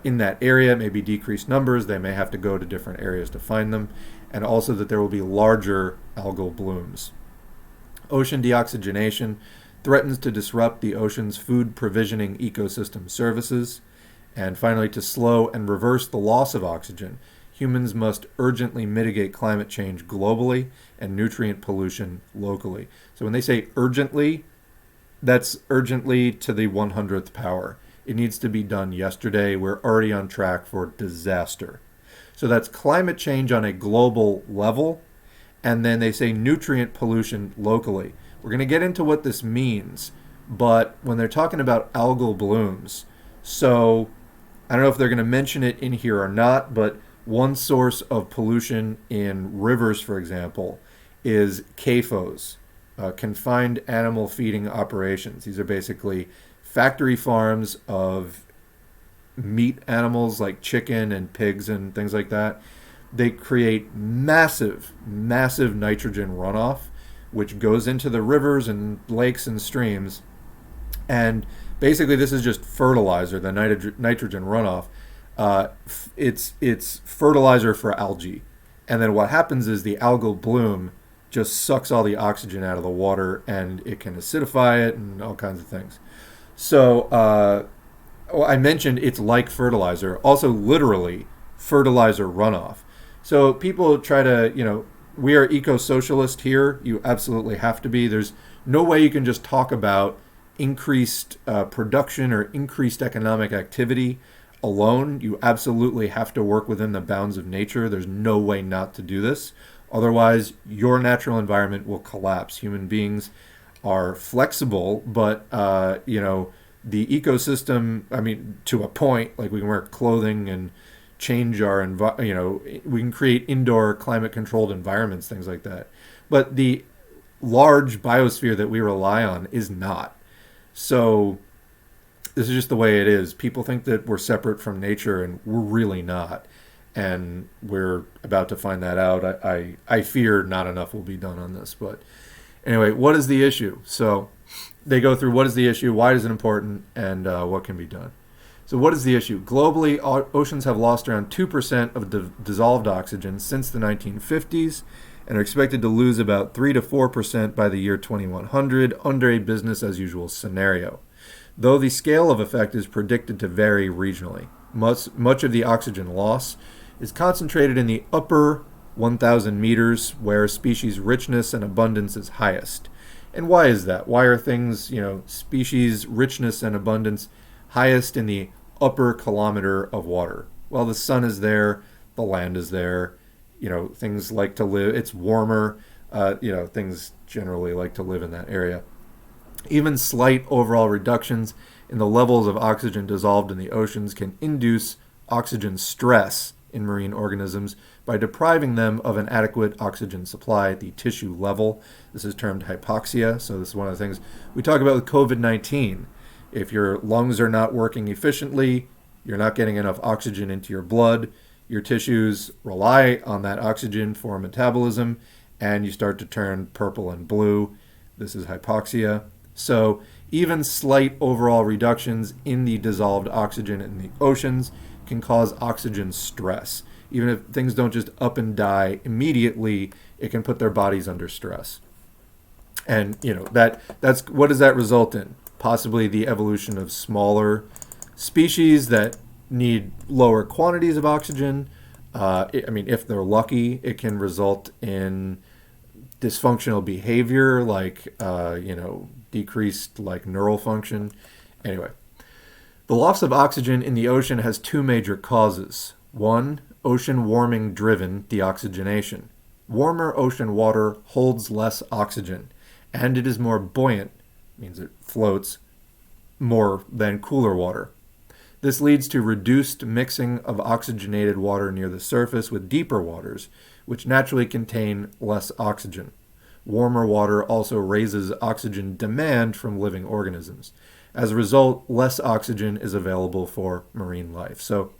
in that area. Maybe decreased numbers. They may have to go to different areas to find them. And also that there will be larger algal blooms. Ocean deoxygenation threatens to disrupt the ocean's food provisioning ecosystem services. And finally, to slow and reverse the loss of oxygen, humans must urgently mitigate climate change globally and nutrient pollution locally. So when they say urgently, that's urgently to the 100th power. It needs to be done yesterday. We're already on track for disaster. So that's climate change on a global level. And then they say nutrient pollution locally. We're going to get into what this means. But when they're talking about algal blooms, so I don't know if they're going to mention it in here or not, but one source of pollution in rivers, for example, is CAFOs, confined animal feeding operations. These are basically factory farms of meat animals like chicken and pigs and things like that. They create massive nitrogen runoff, which goes into the rivers and lakes and streams. And basically this is just fertilizer, the nitrogen runoff. It's fertilizer for algae. And then what happens is the algal bloom just sucks all the oxygen out of the water, and it can acidify it and all kinds of things. So well, I mentioned it's like fertilizer, also literally fertilizer runoff. So people try to, we are eco-socialist here. You absolutely have to be. There's no way you can just talk about increased production or increased economic activity alone. You absolutely have to work within the bounds of nature. There's no way not to do this. Otherwise, your natural environment will collapse. Human beings are flexible, but, the ecosystem, I mean, to a point, like we can wear clothing and change our we can create indoor climate controlled environments, things like that. But the large biosphere that we rely on is not. So this is just the way it is. People think that we're separate from nature, and we're really not. And we're about to find that out. I fear not enough will be done on this. But anyway, what is the issue? So they go through what is the issue, why is it important, and what can be done. So what is the issue? Globally, oceans have lost around 2% of dissolved oxygen since the 1950s and are expected to lose about 3 to 4% by the year 2100 under a business as usual scenario, though the scale of effect is predicted to vary regionally. Much of the oxygen loss is concentrated in the upper 1,000 meters where species richness and abundance is highest. And why is that? Why are things, species richness and abundance highest in the upper kilometer of water? Well, the sun is there, the land is there, things like to live, it's warmer, things generally like to live in that area. Even slight overall reductions in the levels of oxygen dissolved in the oceans can induce oxygen stress in marine organisms by depriving them of an adequate oxygen supply at the tissue level. This is termed hypoxia. So this is one of the things we talk about with COVID-19. If your lungs are not working efficiently, you're not getting enough oxygen into your blood, your tissues rely on that oxygen for metabolism, and you start to turn purple and blue. This is hypoxia. So even slight overall reductions in the dissolved oxygen in the oceans can cause oxygen stress. Even if things don't just up and die immediately, it can put their bodies under stress. And that's what does that result in? Possibly the evolution of smaller species that need lower quantities of oxygen. If they're lucky, it can result in dysfunctional behavior, like decreased neural function. Anyway, the loss of oxygen in the ocean has two major causes. One, ocean warming driven deoxygenation. Warmer ocean water holds less oxygen, and it is more buoyant, means it floats more than cooler water. This leads to reduced mixing of oxygenated water near the surface with deeper waters, which naturally contain less oxygen. Warmer water also raises oxygen demand from living organisms. As a result, less oxygen is available for marine life. So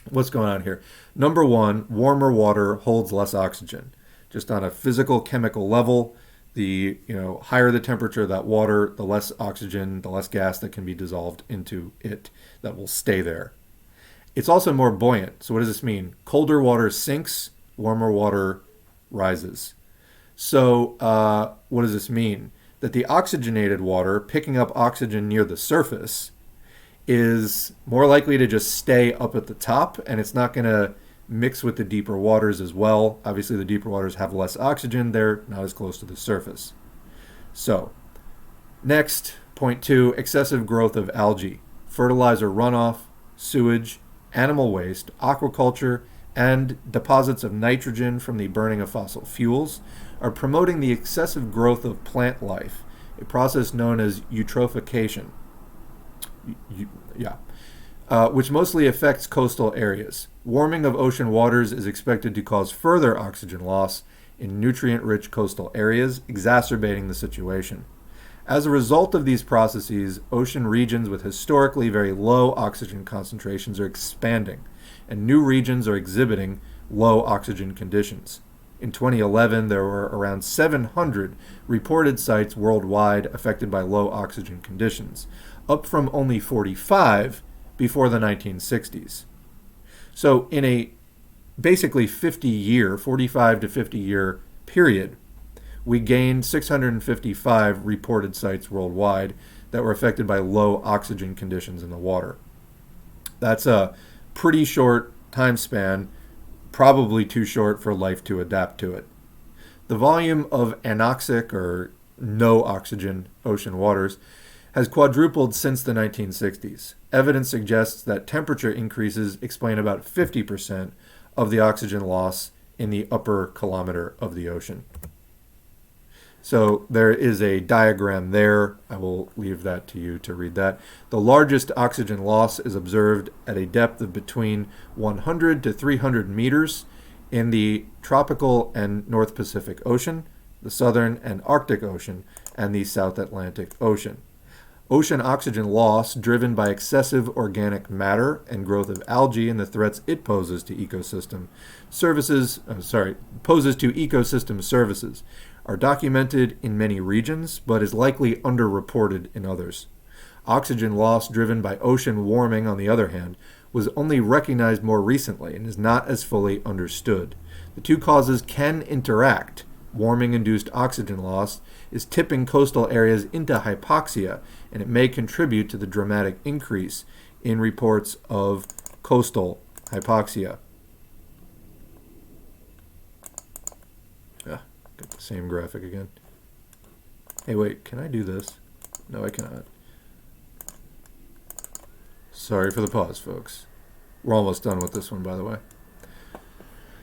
what's going on here? Number one, warmer water holds less oxygen. Just on a physical chemical level, the higher the temperature of that water, the less oxygen, the less gas that can be dissolved into it that will stay there. It's also more buoyant. So what does this mean? Colder water sinks, warmer water rises. So what does this mean? That the oxygenated water picking up oxygen near the surface is more likely to just stay up at the top, and it's not going to mix with the deeper waters as well. Obviously, the deeper waters have less oxygen. They're not as close to the surface. So, next, point 2, excessive growth of algae, fertilizer runoff, sewage, animal waste, aquaculture, and deposits of nitrogen from the burning of fossil fuels are promoting the excessive growth of plant life, a process known as eutrophication. Which mostly affects coastal areas. Warming of ocean waters is expected to cause further oxygen loss in nutrient-rich coastal areas, exacerbating the situation. As a result of these processes, ocean regions with historically very low oxygen concentrations are expanding, and new regions are exhibiting low oxygen conditions. In 2011, there were around 700 reported sites worldwide affected by low oxygen conditions, up from only 45 before the 1960s. So in a basically 45 to 50 year period, we gained 655 reported sites worldwide that were affected by low oxygen conditions in the water. That's a pretty short time span, probably too short for life to adapt to it. The volume of anoxic or no oxygen ocean waters has quadrupled since the 1960s. Evidence suggests that temperature increases explain about 50% of the oxygen loss in the upper kilometer of the ocean. So there is a diagram there. I will leave that to you to read that. The largest oxygen loss is observed at a depth of between 100 to 300 meters in the tropical and North Pacific Ocean, the Southern and Arctic Ocean, and the South Atlantic Ocean. Ocean oxygen loss driven by excessive organic matter and growth of algae and the threats it poses to ecosystem services are documented in many regions, but is likely underreported in others. Oxygen loss driven by ocean warming, on the other hand, was only recognized more recently and is not as fully understood. The two causes can interact. Warming-induced oxygen loss is tipping coastal areas into hypoxia, and it may contribute to the dramatic increase in reports of coastal hypoxia. Got the same graphic again. Hey, wait, can I do this? No, I cannot. Sorry for the pause, folks. We're almost done with this one, by the way.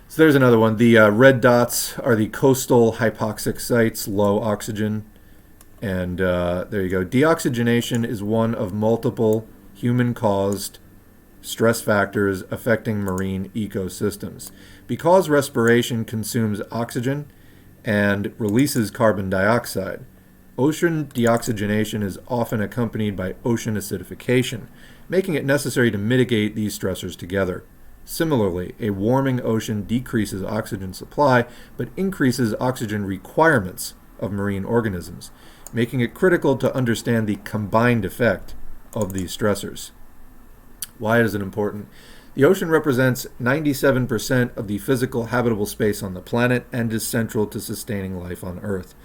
So there's another one. The red dots are the coastal hypoxic sites, low oxygen. And there you go. Deoxygenation is one of multiple human-caused stress factors affecting marine ecosystems. Because respiration consumes oxygen and releases carbon dioxide, ocean deoxygenation is often accompanied by ocean acidification, making it necessary to mitigate these stressors together. Similarly, a warming ocean decreases oxygen supply but increases oxygen requirements of marine organisms, making it critical to understand the combined effect of these stressors. Why is it important? The ocean represents 97% of the physical habitable space on the planet and is central to sustaining life on Earth.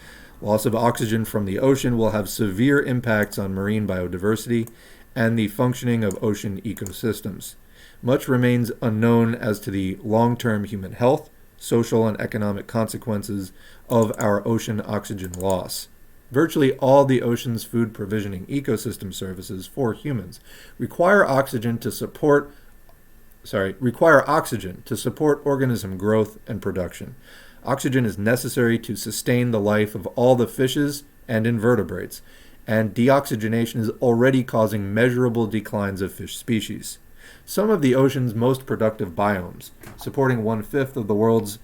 Loss of oxygen from the ocean will have severe impacts on marine biodiversity and the functioning of ocean ecosystems. Much remains unknown as to the long-term human health, social, and economic consequences of our ocean oxygen loss. Virtually all the ocean's food provisioning ecosystem services for humans require oxygen to support organism growth and production. Oxygen is necessary to sustain the life of all the fishes and invertebrates, and deoxygenation is already causing measurable declines of fish species. Some of the ocean's most productive biomes, supporting one-fifth of the world's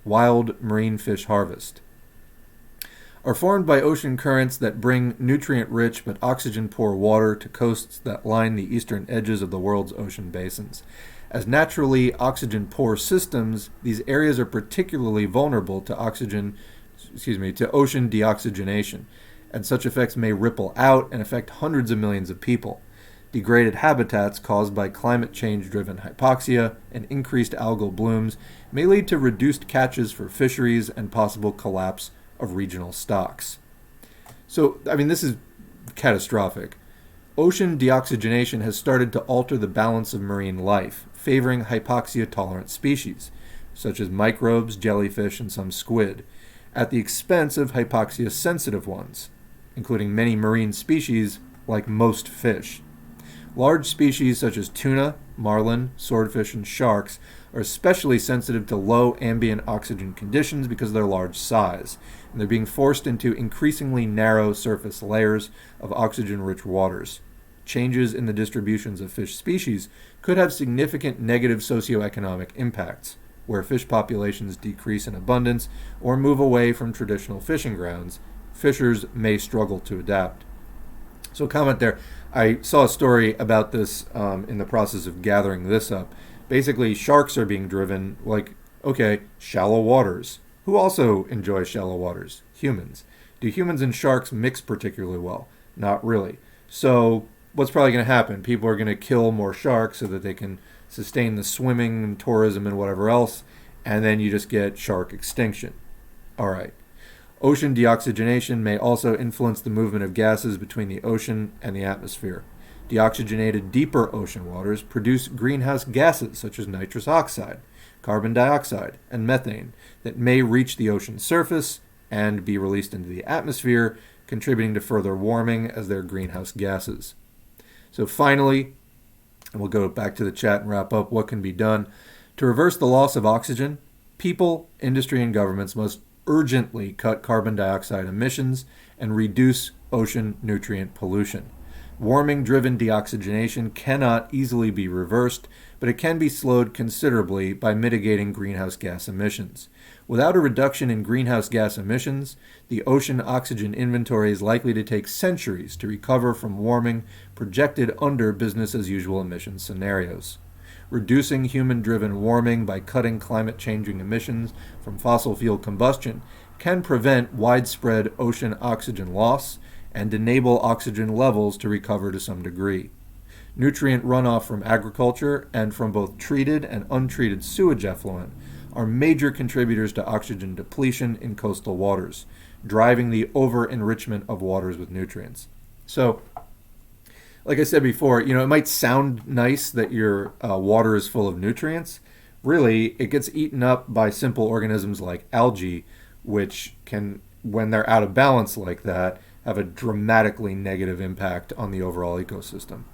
wild marine fish harvest, are formed by ocean currents that bring nutrient-rich but oxygen-poor water to coasts that line the eastern edges of the world's ocean basins. As naturally oxygen-poor systems, these areas are particularly vulnerable to ocean deoxygenation, and such effects may ripple out and affect hundreds of millions of people. Degraded habitats caused by climate change-driven hypoxia and increased algal blooms may lead to reduced catches for fisheries and possible collapse of regional stocks. So, this is catastrophic. Ocean deoxygenation has started to alter the balance of marine life, favoring hypoxia-tolerant species, such as microbes, jellyfish, and some squid, at the expense of hypoxia-sensitive ones, including many marine species like most fish. Large species such as tuna, marlin, swordfish, and sharks are especially sensitive to low ambient oxygen conditions because of their large size, and they're being forced into increasingly narrow surface layers of oxygen-rich waters. Changes in the distributions of fish species could have significant negative socioeconomic impacts, where fish populations decrease in abundance or move away from traditional fishing grounds. Fishers may struggle to adapt. So comment there. I saw a story about this in the process of gathering this up. Basically, sharks are being driven, shallow waters. Who also enjoys shallow waters? Humans. Do humans and sharks mix particularly well? Not really. So what's probably going to happen? People are going to kill more sharks so that they can sustain the swimming and tourism and whatever else, and then you just get shark extinction. All right. Ocean deoxygenation may also influence the movement of gases between the ocean and the atmosphere. Deoxygenated deeper ocean waters produce greenhouse gases such as nitrous oxide, carbon dioxide, and methane that may reach the ocean's surface and be released into the atmosphere, contributing to further warming as their greenhouse gases. So finally, and we'll go back to the chat and wrap up what can be done. To reverse the loss of oxygen, people, industry, and governments must urgently cut carbon dioxide emissions and reduce ocean nutrient pollution. Warming-driven deoxygenation cannot easily be reversed, but it can be slowed considerably by mitigating greenhouse gas emissions. Without a reduction in greenhouse gas emissions, the ocean oxygen inventory is likely to take centuries to recover from warming projected under business-as-usual emission scenarios. Reducing human-driven warming by cutting climate-changing emissions from fossil fuel combustion can prevent widespread ocean oxygen loss and enable oxygen levels to recover to some degree. Nutrient runoff from agriculture and from both treated and untreated sewage effluent are major contributors to oxygen depletion in coastal waters, driving the over-enrichment of waters with nutrients. So, like I said before, it might sound nice that your water is full of nutrients. Really, it gets eaten up by simple organisms like algae, which can, when they're out of balance like that, have a dramatically negative impact on the overall ecosystem.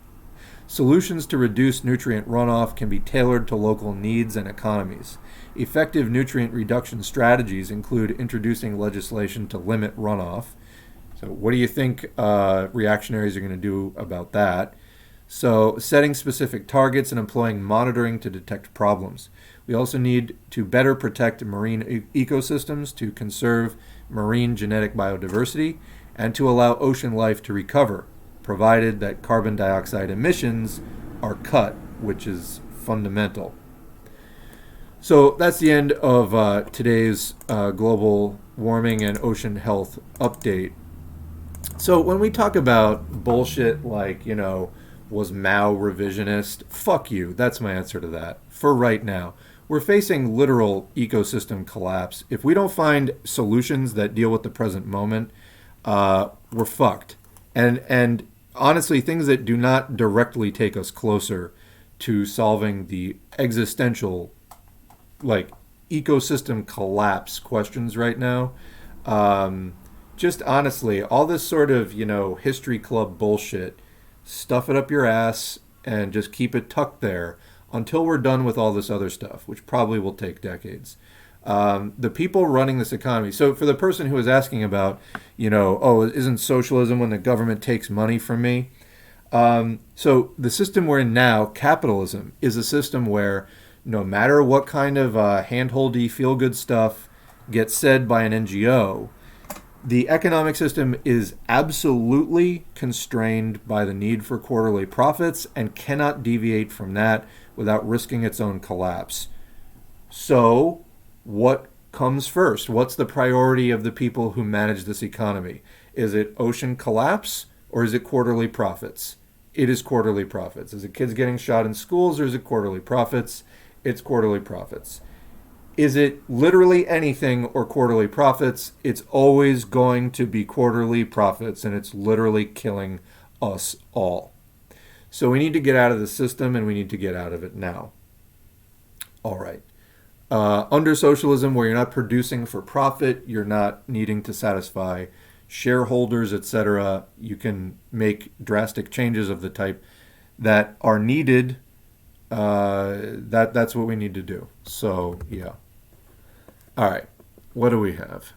Solutions to reduce nutrient runoff can be tailored to local needs and economies. Effective nutrient reduction strategies include introducing legislation to limit runoff. So what do you think reactionaries are going to do about that? So setting specific targets and employing monitoring to detect problems. We also need to better protect marine ecosystems to conserve marine genetic biodiversity and to allow ocean life to recover, provided that carbon dioxide emissions are cut, which is fundamental. So that's the end of today's global warming and ocean health update. So when we talk about bullshit like, was Mao revisionist? Fuck you. That's my answer to that. For right now, we're facing literal ecosystem collapse. If we don't find solutions that deal with the present moment, we're fucked. And honestly, things that do not directly take us closer to solving the existential, ecosystem collapse questions right now. Just honestly, all this sort of, history club bullshit, stuff it up your ass and just keep it tucked there until we're done with all this other stuff, which probably will take decades. The people running this economy. So for the person who was asking about, isn't socialism when the government takes money from me? So the system we're in now, capitalism, is a system where no matter what kind of handholdy, feel-good stuff gets said by an NGO, the economic system is absolutely constrained by the need for quarterly profits and cannot deviate from that without risking its own collapse. So, what comes first? What's the priority of the people who manage this economy? Is it ocean collapse or is it quarterly profits? It is quarterly profits. Is it kids getting shot in schools or is it quarterly profits? It's quarterly profits. Is it literally anything or quarterly profits? It's always going to be quarterly profits, and it's literally killing us all. So we need to get out of the system, and we need to get out of it now. All right. Under socialism, where you're not producing for profit, you're not needing to satisfy shareholders, etc., you can make drastic changes of the type that are needed. That's what we need to do. So, yeah. All right, what do we have?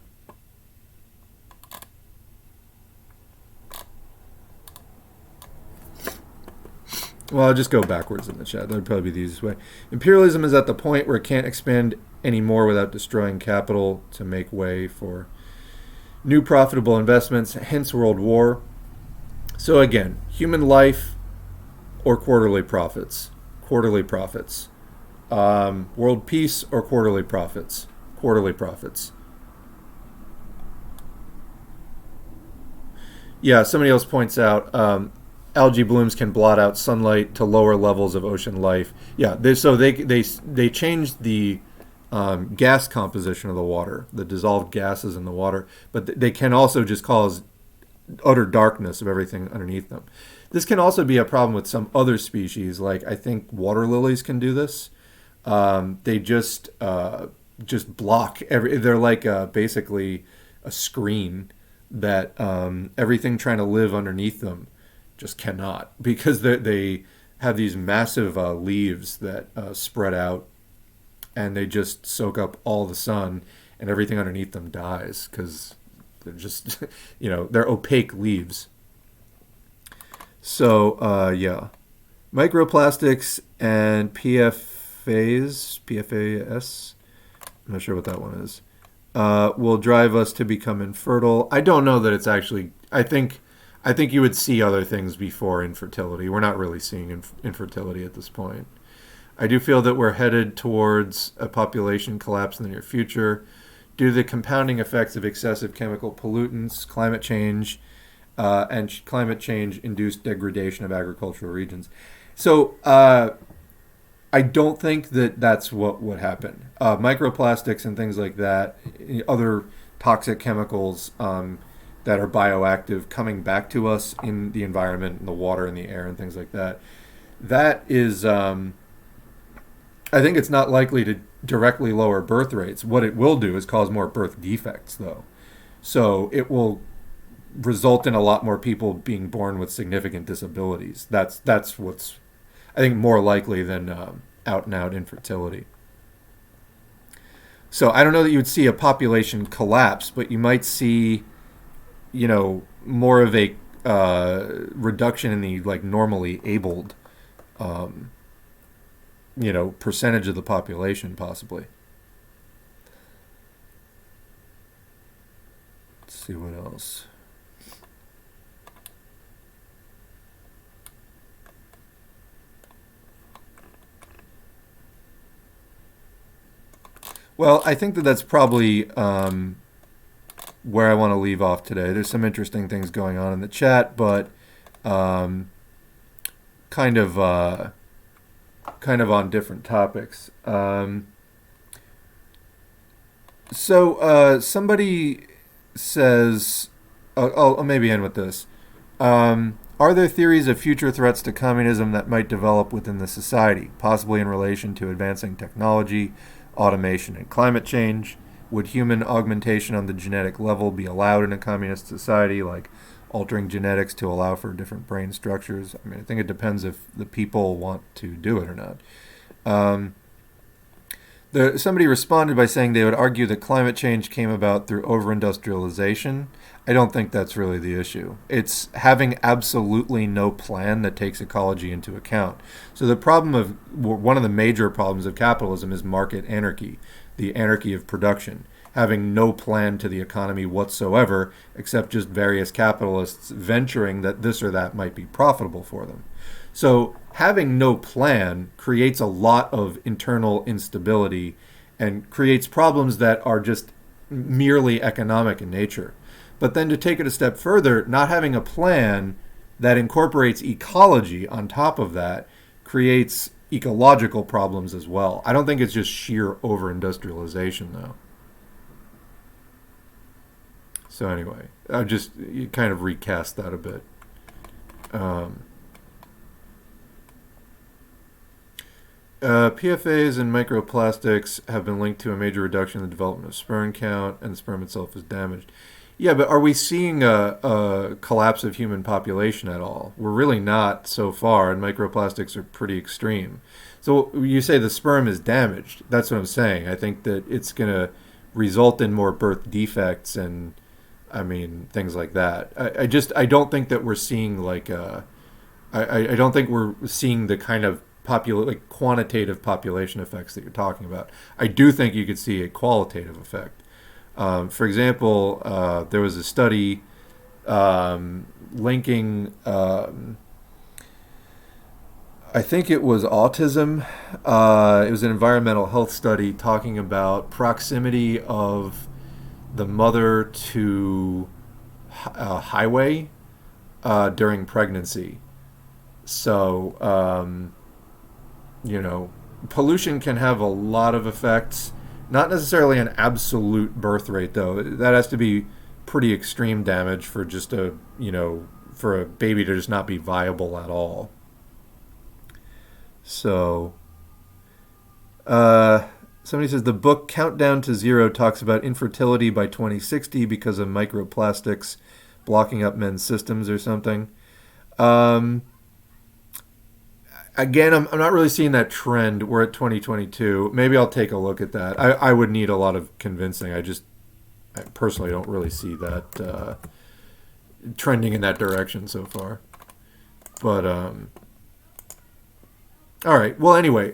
Well, I'll just go backwards in the chat. That would probably be the easiest way. Imperialism is at the point where it can't expand anymore without destroying capital to make way for new profitable investments, hence World War. So again, human life or quarterly profits? Quarterly profits. World peace or quarterly profits? Quarterly profits. Yeah, somebody else points out algae blooms can blot out sunlight to lower levels of ocean life. Yeah, they changed the gas composition of the water, the dissolved gases in the water, but they can also just cause utter darkness of everything underneath them. This can also be a problem with some other species, like I think water lilies can do this. They just block every. They're like basically a screen that everything trying to live underneath them just cannot, because they have these massive leaves that spread out, and they just soak up all the sun, and everything underneath them dies because they're just they're opaque leaves. So yeah, microplastics and PFAS. I'm not sure what that one is. Will drive us to become infertile. I don't know that it's actually. I think you would see other things before infertility. We're not really seeing infertility at this point. I do feel that we're headed towards a population collapse in the near future due to the compounding effects of excessive chemical pollutants, climate change, and climate change-induced degradation of agricultural regions. So I don't think that that's what would happen. Microplastics and things like that, other toxic chemicals that are bioactive coming back to us in the environment, in the water, in the air, and things like that, that is... I think it's not likely to directly lower birth rates. What it will do is cause more birth defects, though. So it will result in a lot more people being born with significant disabilities. That's what's, I think, more likely than out-and-out infertility. So I don't know that you would see a population collapse, but you might see, more of a reduction in the normally abled percentage of the population, possibly. Let's see what else. Well, I think that that's probably where I want to leave off today. There's some interesting things going on in the chat, but kind of on different topics. So somebody says, I'll maybe end with this. Are there theories of future threats to communism that might develop within the society, possibly in relation to advancing technology, automation, and climate change? Would human augmentation on the genetic level be allowed in a communist society, like altering genetics to allow for different brain structures? I mean, I think it depends if the people want to do it or not. Somebody responded by saying they would argue that climate change came about through over-industrialization. I don't think that's really the issue. It's having absolutely no plan that takes ecology into account. So one of the major problems of capitalism is market anarchy, the anarchy of production, having no plan to the economy whatsoever, except just various capitalists venturing that this or that might be profitable for them. So having no plan creates a lot of internal instability and creates problems that are just merely economic in nature. But then to take it a step further, not having a plan that incorporates ecology on top of that creates ecological problems as well. I don't think it's just sheer over-industrialization, though. So anyway, I just kind of recast that a bit. PFAs and microplastics have been linked to a major reduction in the development of sperm count, and the sperm itself is damaged. Yeah, but are we seeing a collapse of human population at all? We're really not so far, and microplastics are pretty extreme. So you say the sperm is damaged. That's what I'm saying. I think that it's going to result in more birth defects and, things like that. I don't think that we're seeing I don't think we're seeing the kind of quantitative population effects that you're talking about. I do think you could see a qualitative effect. For example, there was a study linking, I think it was autism. It was an environmental health study talking about proximity of the mother to a highway during pregnancy. So, pollution can have a lot of effects. Not necessarily an absolute birth rate, though. That has to be pretty extreme damage for just a, for a baby to just not be viable at all. So, somebody says the book Countdown to Zero talks about infertility by 2060 because of microplastics blocking up men's systems or something. Again, I'm not really seeing that trend. We're at 2022. Maybe I'll take a look at that. I would need a lot of convincing. I personally don't really see that trending in that direction so far. But, all right. Well, anyway,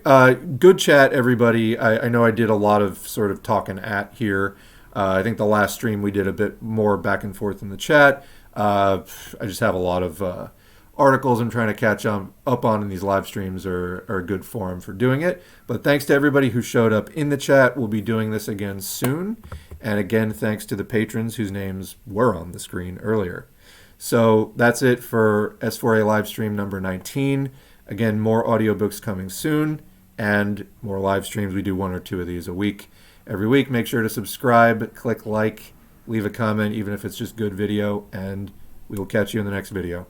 good chat, everybody. I know I did a lot of sort of talking at here. I think the last stream we did a bit more back and forth in the chat. I just have a lot of articles I'm trying to catch up on, and these live streams are a good forum for doing it. But thanks to everybody who showed up in the chat. We'll be doing this again soon. And again, thanks to the patrons whose names were on the screen earlier. So that's it for S4A live stream number 19. Again, more audiobooks coming soon and more live streams. We do 1 or 2 of these a week. Every week, make sure to subscribe, click like, leave a comment, even if it's just good video, and we will catch you in the next video.